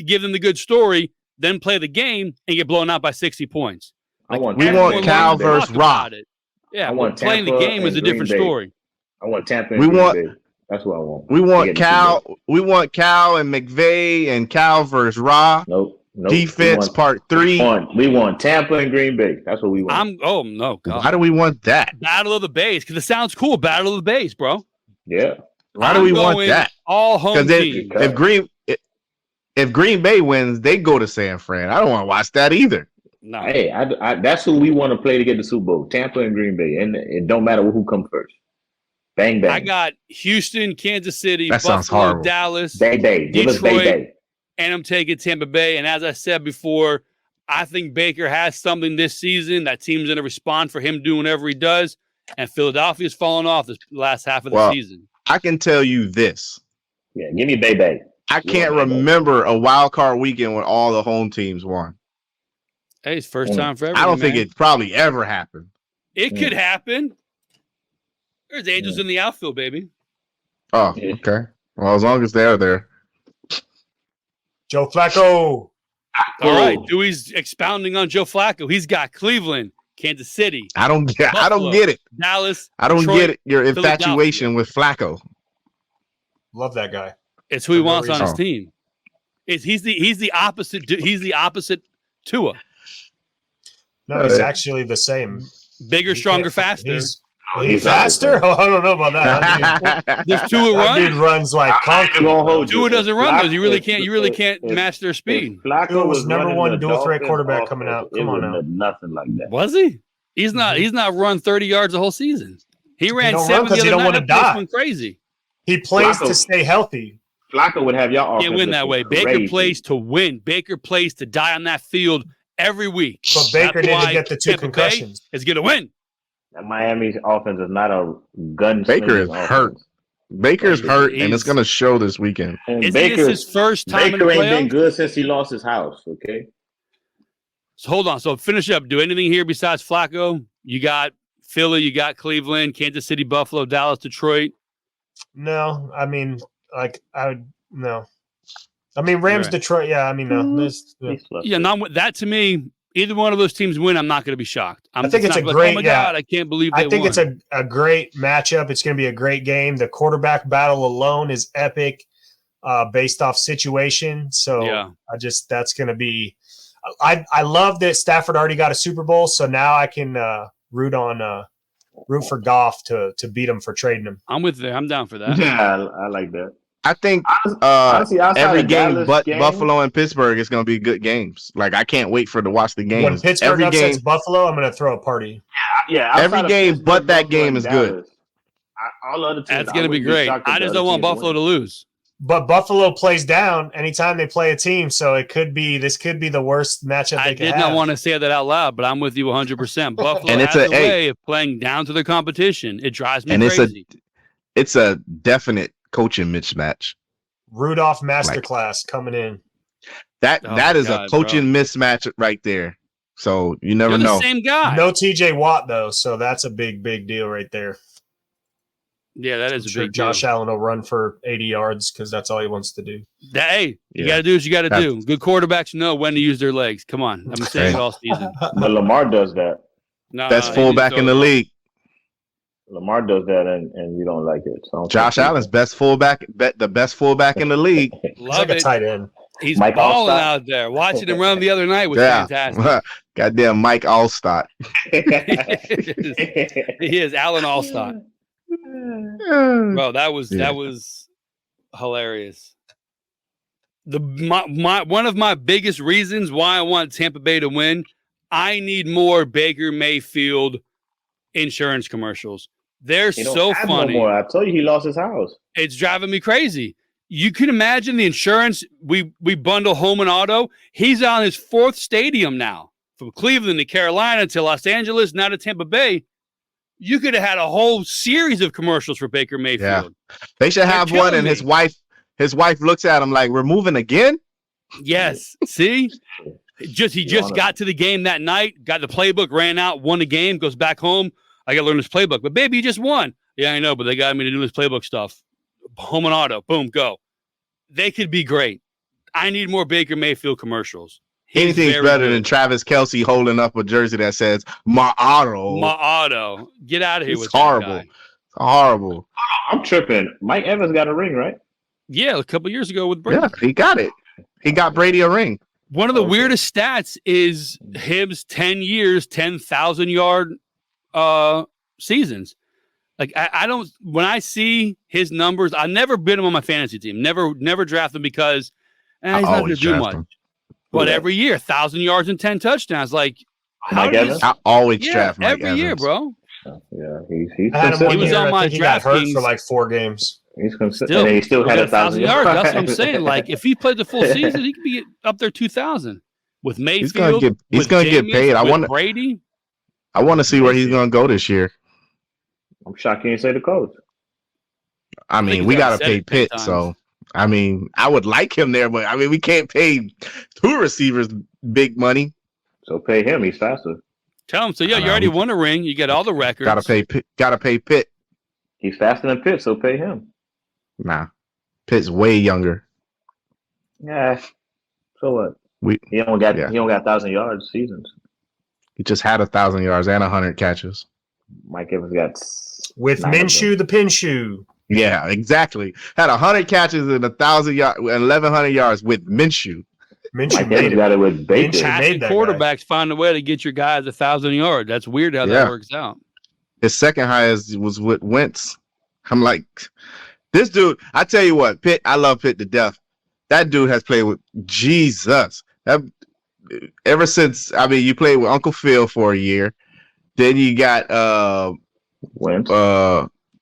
give them the good story, then play the game and get blown out by 60 points. We want Cal versus Rock. Yeah, playing the game is a different story. I want Tampa and Green Bay. That's what I want. We want Cal. We want Cal and McVay and Cal versus Ra. Nope. Defense part 3. We want Tampa and Green Bay. That's what we want. No, God. Why do we want that? Battle of the Bays, because it sounds cool. Battle of the Bays, bro. Yeah. Why do we want that? All home team. If Green Bay wins, they go to San Fran. I don't want to watch that either. No. Hey, that's who we want to play to get the Super Bowl. Tampa and Green Bay, and it don't matter who comes first. Bang bang. I got Houston, Kansas City, that Buffalo, Dallas, Bay. Give us Bay. And I'm taking Tampa Bay. And as I said before, I think Baker has something this season. That team's going to respond for him doing whatever he does. And Philadelphia's fallen off this last half of the season. I can tell you this. Yeah, give me Bay. I can't remember a wild card weekend when all the home teams won. Hey, it's first time for everyone. I don't think it probably ever happened. It could happen. There's Angels in the outfield, baby. Oh, okay. Well, as long as they're there. Joe Flacco. All right. Dewey's expounding on Joe Flacco. He's got Cleveland, Kansas City. I don't get it. Dallas. I don't Detroit, get it. Your infatuation with Flacco. Love that guy. It's who he wants on his team. He's the opposite. He's the opposite Tua. No, he's actually the same. Bigger, stronger, faster. He's faster? Oh, I don't know about that. Does Tua run? Dude runs like concrete. Tua doesn't run those. You really can't match their speed. Flacco was number one dual threat quarterback coming out. Come on now. Nothing like that. Was he? He's not run 30 yards the whole season. He ran don't 7 run 'cause the he other don't night. wanna That place die. went crazy. He plays Flacco. to stay healthy. Flacco would have y'all Can't win that way. Baker plays to win. Baker plays to die on that field every week. But Baker That's didn't why get the 2 Tampa Bay concussions. is going to win. Miami's offense is not a gun. Baker is hurt. Baker's hurt, and it's going to show this weekend. And Isn't this his first time in the Baker ain't been playoffs? good since he lost his house. Okay. So hold on. So finish up. Do anything here besides Flacco? You got Philly, you got Cleveland, Kansas City, Buffalo, Dallas, Detroit. No, I mean, like I would no. I mean, Rams, Right. Detroit. Yeah, I mean, no. There's, yeah. Yeah, not that to me. Either one of those teams win, I'm not going to be shocked. I think it's a not like, great. oh my yeah, God, I can't believe they I think won. it's a great matchup. It's going to be a great game. The quarterback battle alone is epic, based off situation. So Yeah. that's going to be. I love that Stafford already got a Super Bowl, so now I can root for Goff to beat him for trading him. I'm with there. I'm down for that. Yeah, I like that. I think Honestly, outside every of game Dallas but game, Buffalo and Pittsburgh is going to be good games. Like, I can't wait to watch the games. When Pittsburgh every upsets game, Buffalo, I'm going to throw a party. yeah, outside every of game Pittsburgh, but that Buffalo, game and is good. Dallas, all other teams, That's I going to be wouldn't great. shocked if I the just other don't want teams Buffalo win. to lose. But Buffalo plays down anytime they play a team, so this could be the worst matchup they I could did have. not want to say that out loud, but I'm with you 100%. Buffalo And it's has a a- hey. way of playing down to the competition. It drives me And crazy. it's a definite coaching mismatch. Rudolph masterclass coming in. That Oh that my is God, a coaching mismatch right there. So you never You're the know. same guy. No TJ Watt though, so that's a big deal right there. Yeah, that I'm is a sure big Josh deal. Allen will run for 80 yards because that's all he wants to do. Hey, you Yeah. got to do what you got to That's- do. Good quarterbacks know when to use their legs. Come on. I've been saying it all season. But Lamar does that. No, Best he fullback didn't in the throw it. league. Lamar does that, and you don't like it. So Josh Allen's best fullback, the best fullback in the league. He's Love like a it. tight end. He's Mike balling Allstott. out there. Watching him run the other night was Yeah. fantastic. Goddamn Mike Allstott. He is Alan Allstott. Bro, that was hilarious. One of my biggest reasons why I want Tampa Bay to win, I need more Baker Mayfield insurance commercials. They're He don't so have funny. No more. I told you he lost his house. It's driving me crazy. You can imagine the insurance. We bundle home and auto. He's on his 4th stadium now, from Cleveland to Carolina to Los Angeles, now to Tampa Bay. You could have had a whole series of commercials for Baker Mayfield. They should have They're one, killing and me. his wife looks at him like, "We're moving again." Yes. See? He just got to the game that night, got the playbook, ran out, won the game, goes back home. I got to learn this playbook. But baby, you just won. Yeah, I know, but they got me to do this playbook stuff. Home and auto, boom, go. They could be great. I need more Baker Mayfield commercials. He's Anything's very better good. than Travis Kelce holding up a jersey that says "My Auto." My auto. Get out of here It's with horrible. that guy. It's horrible. I'm tripping. Mike Evans got a ring, right? Yeah, a couple years ago with Brady. Yeah, he got it. He got Brady a ring. One of the Okay. weirdest stats is Hibbs' 10 years, 10,000 yard seasons. Like I don't, when I see his numbers, I've never bid him on my fantasy team. Never draft him because he's not going to always do draft much. him. But Yeah. every year, 1,000 yards and 10 touchdowns. Like how Mike does- Evans? I always Yeah, draft Mike every year, Evans. bro. Yeah, he's I had him consistent. one He was year. on I my think he got hurt DraftKings. for like 4 games. He's consistent. Still, And he still He had got 1,000 yards. yards. That's what I'm saying. Like if he played the full season, he could be up there 2,000 with Mayfield. He's gonna get with paid. I with want Brady. to see where he's gonna go this year. I'm shocked you didn't say the coach. I think mean, he's we already gotta said pay it 10 Pitt, times. so I mean, I would like him there, but I mean, we can't pay 2 receivers big money. So pay him. He's faster. Tell him. So yeah, I you know, already we- won a ring. You got all the records. Gotta pay Pitt. He's faster than Pitt, so pay him. Nah, Pitt's way younger. Yeah. So what? He don't got 1,000 yards seasons. He just had 1,000 yards and 100 catches. Mike Evans got With 9 of them. Minshew, the pin shoe. Yeah, exactly. Had 100 catches and 1,000 yards, 1,100 yards with Minshew. Minshew Mike made Evans it. got it with Baker. Minshew Passing made that guy. quarterbacks find a way to get your guys 1,000 yards. That's weird how Yeah. that works out. His second highest was with Wentz. I'm like, this dude, I tell you what, Pitt, I love Pitt to death. That dude has played with Jesus. Ever since, I mean, you played with Uncle Phil for a year. Then you got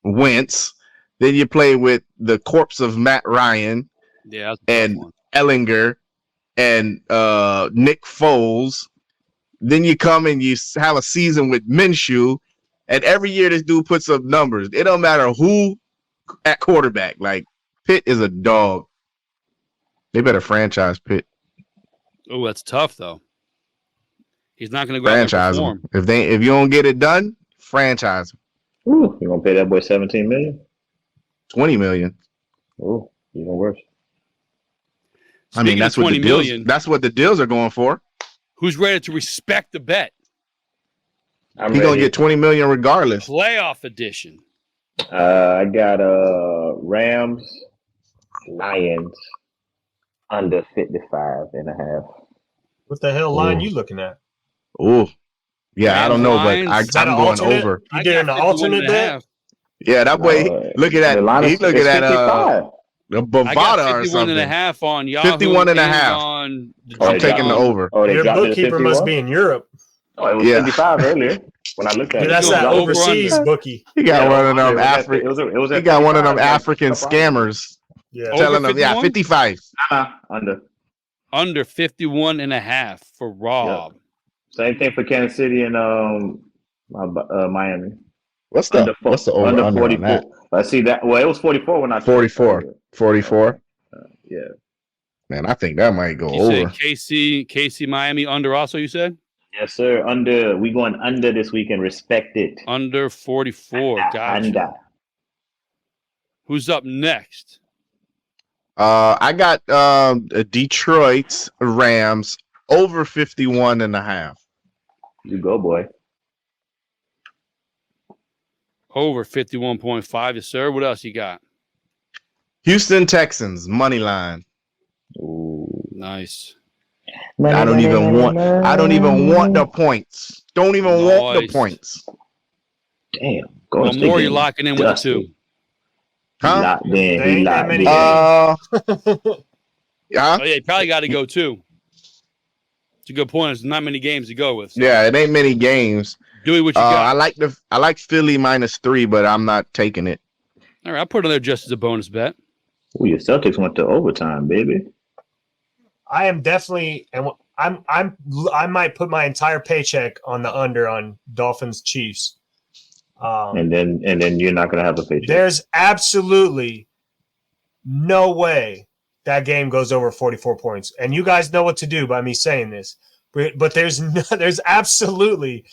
Wentz. Then you play with the corpse of Matt Ryan. Yeah, and Ellinger and Nick Foles. Then you come and you have a season with Minshew, and every year this dude puts up numbers. It don't matter who at quarterback. Like Pitt is a dog. They better franchise Pitt. Oh, that's tough though. He's not going to go franchise out there and him. If you don't get it done, franchise him. Ooh, you gonna pay that boy $17 million? $20 million. Ooh, even worse. I mean, that's what the deals. That's what the deals are going for. Who's ready to respect the bet? He's gonna get $20 million regardless. Playoff edition. I got Rams, Lions under 55.5. What the hell line you looking at? Oh, yeah, Rams, I don't know, Lions, but I'm going alternate? over. You did an alternate bet? Yeah, that way. Look at that. He's looking at the Bovada or something. 51.5 on Yahoo. 51.5. On I'm taking the over. Your bookkeeper must be in Europe. Oh, it was 55 earlier when I looked at it. That's that overseas bookie. He got one of them African. He got one of them African scammers. Yeah, telling them 55. Under 51.5 for Rob. Yep. Same thing for Kansas City and Miami. What's the over under under 44? on that? I see that. Well, it was 44 when I 44. 44. Yeah. Man, I think that might go You over. said KC Miami under also, you said? Yes, sir. We going under this weekend. Respect it. Under 44. Gotcha. Under. Who's up next? I got Detroit Rams over 51.5. You go, boy. Over 51.5, yes, sir. What else you got? Houston Texans money line. Ooh. Nice. I don't even want the points. Don't even want the points. Damn. Well, more you're locking in with the two. Huh? He locked in. Yeah. Oh, yeah, you probably got to go too. It's a good point. There's not many games to go with. So. Yeah, it ain't many games. Do what you got. I like Philly -3, but I'm not taking it. All right, I'll put it on there just as a bonus bet. Ooh, your Celtics went to overtime, baby. I am definitely, and I might put my entire paycheck on the under on Dolphins Chiefs. And then you're not gonna have a paycheck. There's absolutely no way that game goes over 44 points, and you guys know what to do by me saying this. But there's absolutely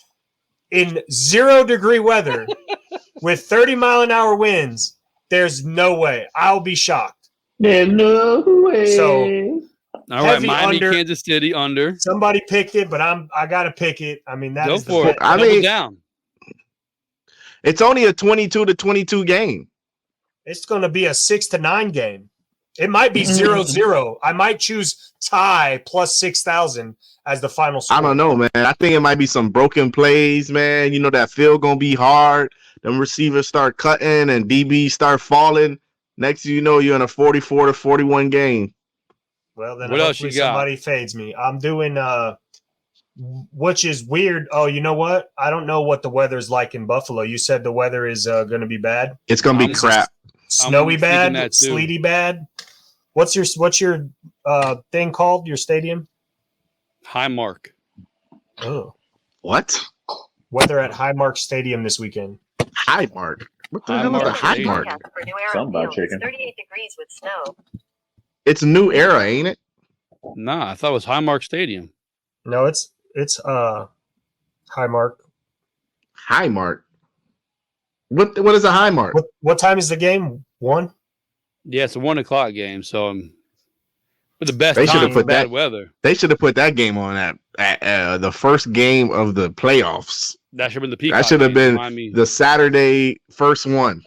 in 0-degree weather with 30-mile-an-hour winds. There's no way. I'll be shocked. There's no way. So. All right, Miami, under. Kansas City under. Somebody picked it, but I gotta pick it. I mean, that go is for it. I mean, down. It's only a 22-22 game. It's going to be a 6-9 game. It might be 0-0. I might choose tie plus 6,000 as the final score. I don't know, man. I think it might be some broken plays, man. You know that field gonna be hard. Them receivers start cutting and DB start falling. Next thing you know, you're in a 44-41 game. Well, then what else you got? Somebody fades me. I'm doing which is weird. Oh, you know what? I don't know what the weather's like in Buffalo. You said the weather is going to be bad. It's going to be crap. Snowy bad, sleety bad. What's your thing called? Your stadium? Highmark. Oh. What? Weather at Highmark Stadium this weekend. Highmark. What the hell is a Highmark? Something about chicken. 38 degrees with snow. It's a new era, ain't it? Nah, I thought it was Highmark Stadium. No, it's Highmark. Highmark. What is a Highmark? What time is the game? 1? Yeah, it's a 1:00 game. So with the best they should have put bad weather. They should have put that game on at the first game of the playoffs. That should have been the Peacock. That should have been the Saturday first one.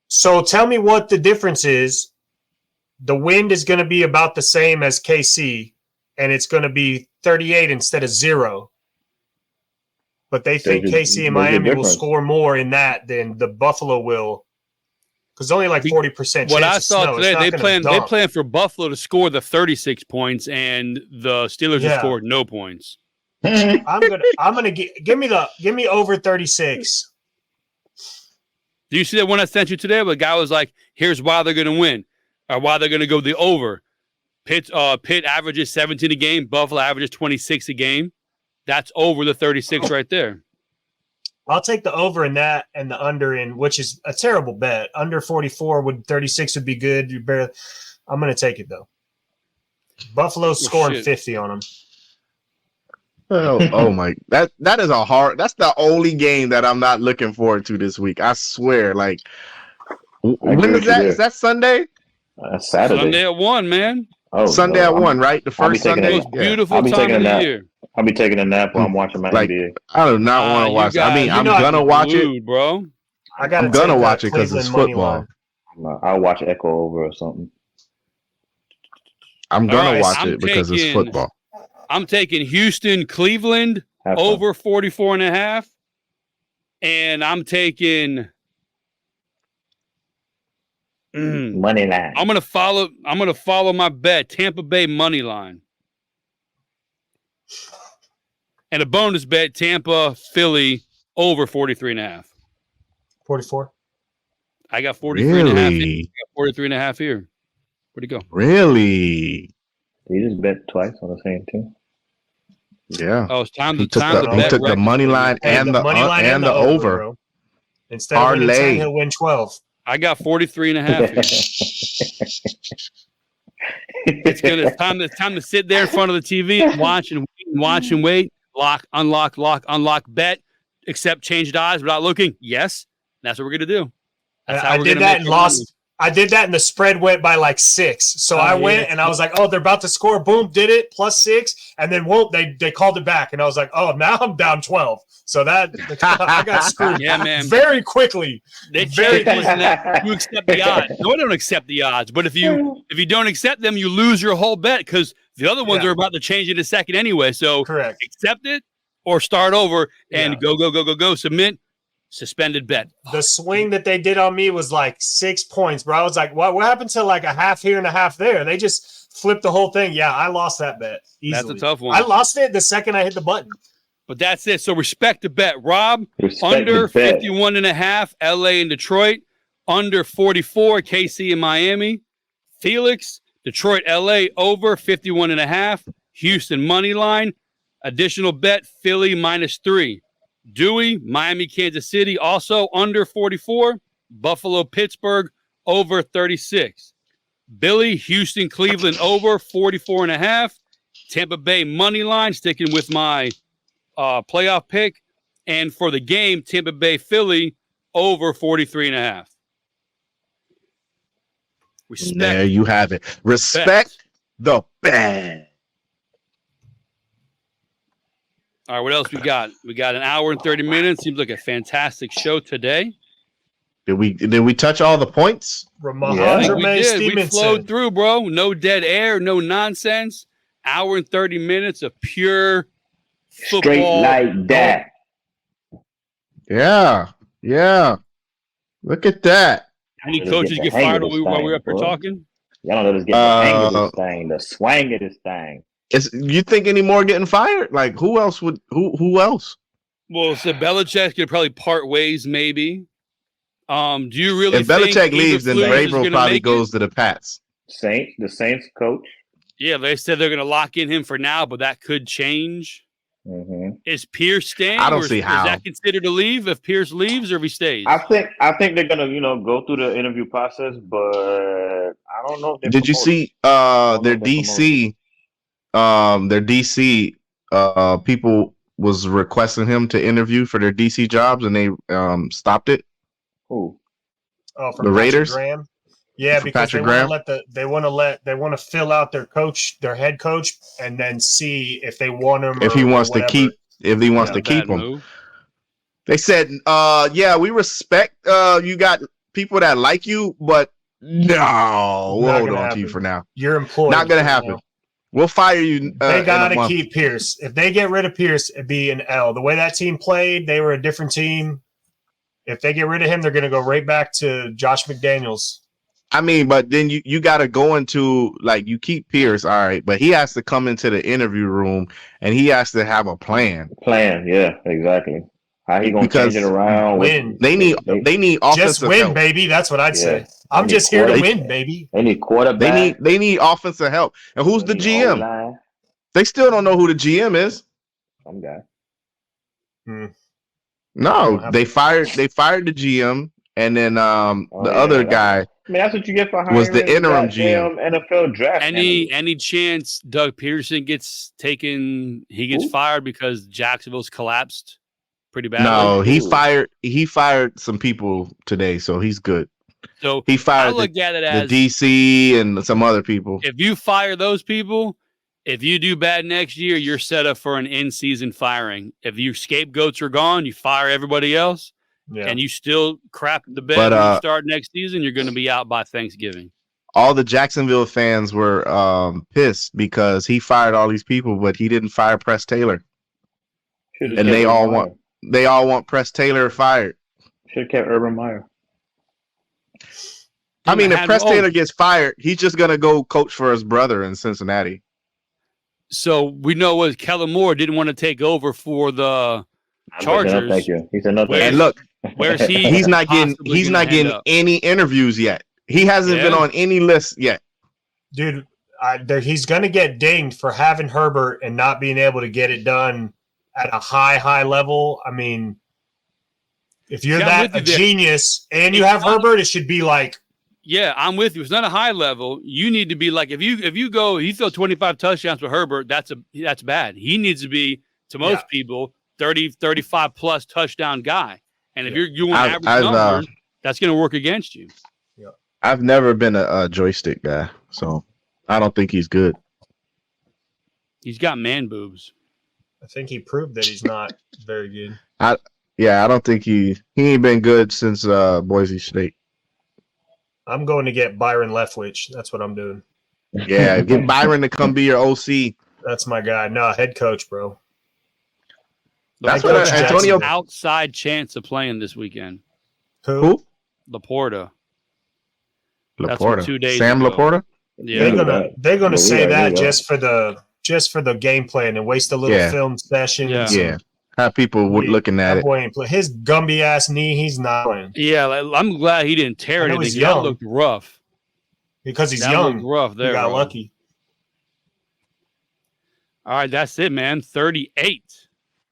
So tell me what the difference is. The wind is going to be about the same as KC, and it's going to be 38 instead of 0. But they think KC and Miami will score more in that than the Buffalo will, because only like 40%. What I saw today, they plan for Buffalo to score the 36 points, and the Steelers have scored no points. I'm gonna give me over 36. Do you see that one I sent you today? Where the guy was like, "Here's why they're going to win, or why they're going to go the over." Pitt averages 17 a game. Buffalo averages 26 a game. That's over the 36 right there. I'll take the over in that and the under in, which is a terrible bet. Under 44 would 36 would be good. I'm going to take it though. Buffalo's scoring 50 on them. Oh my! That is a hard. That's the only game that I'm not looking forward to this week. I swear. Like, when is that? Is that Sunday? Saturday. Sunday at 1, man. Oh, Sunday at 1, right? The first Sunday. Most beautiful time of the year. I'll be taking a nap while I'm watching my NBA. I do not want to watch it. I mean, I'm gonna watch it, bro. I'm gonna watch it because it's football. I'll watch Echo over or something. I'm gonna watch it because it's football. I'm taking Houston, Cleveland over 44.5, and I'm taking money line. I'm gonna follow my bet. Tampa Bay money line, and a bonus bet: Tampa, Philly over 43.5. 44. I got 43.5. 43.5 here. Where'd it go? Really? You just bet twice on the same team. Yeah. Oh, it's time to He took the money line and the over. Bro. Instead of winning 10, he'll win 12. I got 43.5 here. It's time to sit there in front of the TV and watch and wait. Lock, unlock, bet, accept changed odds without looking. Yes, that's what we're gonna do. That's how I did that and lost. Money. I did that and the spread went by like 6. So I went and I was like, oh, they're about to score. Boom, did it, +6. And then they called it back. And I was like, oh, now I'm down 12. So I got screwed very quickly. They changed that you accept the odds. No, I don't accept the odds. But if you don't accept them, you lose your whole bet because the other ones are about to change in a second anyway. So correct. Accept it or start over and go, submit. Suspended bet. The swing that they did on me was like 6 points, bro. I was like, what happened to like a half here and a half there? They just flipped the whole thing. Yeah, I lost that bet easily. That's a tough one. I lost it the second I hit the button. But that's it. So respect the bet. Rob, under 51.5, LA and Detroit. Under 44, KC and Miami. Felix, Detroit, LA, over 51.5. Houston money line. Additional bet, Philly -3. Dewey, Miami, Kansas City, also under 44. Buffalo, Pittsburgh, over 36. Billy, Houston, Cleveland, over 44.5. Tampa Bay money line, sticking with my playoff pick. And for the game, Tampa Bay, Philly, over 43.5. Respect. There you have it. Respect the bet. All right, what else we got? We got an hour and 30 minutes. Seems like a fantastic show today. Did we touch all the points? I think we did. We flowed through, bro. No dead air, no nonsense. Hour and 30 minutes of pure football. Straight like that. Yeah. Look at that. Any coaches get fired while we were up here talking? Y'all don't let us get the hang of this thing, the swang of this thing. You think any more getting fired? Like who else would? Who else? Well, so Belichick could probably part ways, maybe. Do you really? If Belichick leaves, then Vrabel probably goes to the Pats. The Saints coach. Yeah, they said they're going to lock in him for now, but that could change. Mm-hmm. Is Pierce staying? I don't see how. Is that considered a leave if Pierce leaves or if he stays? I think they're gonna go through the interview process, but I don't know. If Did you see their DC? Their DC people was requesting him to interview for their DC jobs, and they stopped it. Who? Oh, from the Raiders. Graham. Yeah, because they want to fill out their head coach, and then see if they want him. If he wants to keep him. Move. They said, we respect you got people that like you, but no, we'll hold on to you for now. You're employed. Not gonna happen. Now. We'll fire you. They gotta keep Pierce. If they get rid of Pierce, it'd be an L. The way that team played, they were a different team. If they get rid of him, they're gonna go right back to Josh McDaniels. I mean, but then you got to go into like you keep Pierce, all right, but he has to come into the interview room and he has to have a plan. Yeah, exactly. How he gonna change it around? Win. They need offensive just win, help. baby. That's what I'd say. I'm They just need here to quarterback. win, baby. They need quarterback. They need offensive help. And who's the They need GM? O-line. They still don't know who the GM is. Some guy. No, they fired the GM, and then the other guy. I mean, that's what you get for hiring was the interim GM. NFL draft. Any chance Doug Peterson gets taken? He gets fired because Jacksonville's collapsed pretty badly. No, he fired some people today, so he's good. So he fired I look at it as the DC and some other people. If you fire those people, if you do bad next year, you're set up for an in-season firing. If your scapegoats are gone, you fire everybody else, and you still crap the bed when you start next season, you're going to be out by Thanksgiving. All the Jacksonville fans were pissed because he fired all these people, but he didn't fire Press Taylor. And they all want Press Taylor fired. Should have kept Urban Meyer. I mean, if Press Taylor gets fired, he's just going to go coach for his brother in Cincinnati. So we know what Kellen Moore didn't want to take over for the Chargers. Thank you. He said no. And look, where's he? He's not getting any interviews yet. He hasn't been on any list yet. Dude, he's going to get dinged for having Herbert and not being able to get it done at a high level. I mean, if you're a genius and you have Herbert, it should be like. Yeah, I'm with you. It's not a high level. You need to be like if you throw 25 touchdowns with Herbert, that's bad. He needs to be, to most people, 30, 35 plus touchdown guy. And if you want average numbers, that's going to work against you. Yeah. I've never been a joystick guy, so I don't think he's good. He's got man boobs. I think he proved that he's not very good. I don't think he ain't been good since Boise State. I'm going to get Byron Leftwich. That's what I'm doing. Yeah, get Byron to come be your OC. That's my guy. No, head coach, bro. That's what Antonio. Outside chance of playing this weekend. Who? Laporta. That's 2 days Sam ago. Laporta. Yeah, they're gonna say that just for the game plan and waste a little film session. Yeah. How people were looking at it. Boy ain't play. His Gumby ass knee, he's not playing. Yeah, I'm glad he didn't tear it. That looked rough. Because he's young. Rough there. He got lucky. All right, that's it, man. 38.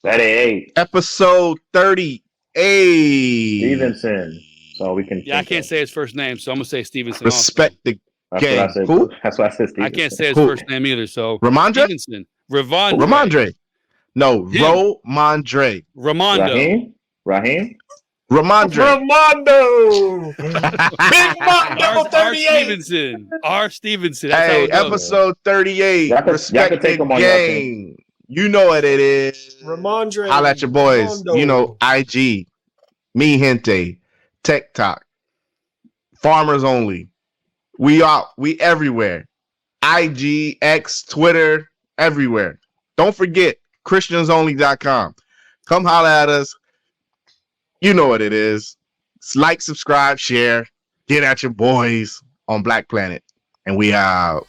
38. Episode 38. Stevenson. So we can. Yeah, I can't say his first name, so I'm gonna say Stevenson. Respect the game. Who? That's why I said Stevenson. I can't say his first name either. So Ramondre? Stevenson. Ramondre. No, Romondre. Ramondo. Raheem? Ramondre. Ramondo. Big Mondo 38. R. Stevenson. Hey, episode 38. Respect the game. You know what it is. Ramondre. Holla at your boys. Ramondo. You know, IG, Mi Gente, TikTok, Farmers Only. We everywhere. IG, X, Twitter, everywhere. Don't forget, ChristiansOnly.com. Come holla at us. You know what it is. Like, subscribe, share. Get at your boys on Black Planet. And we out.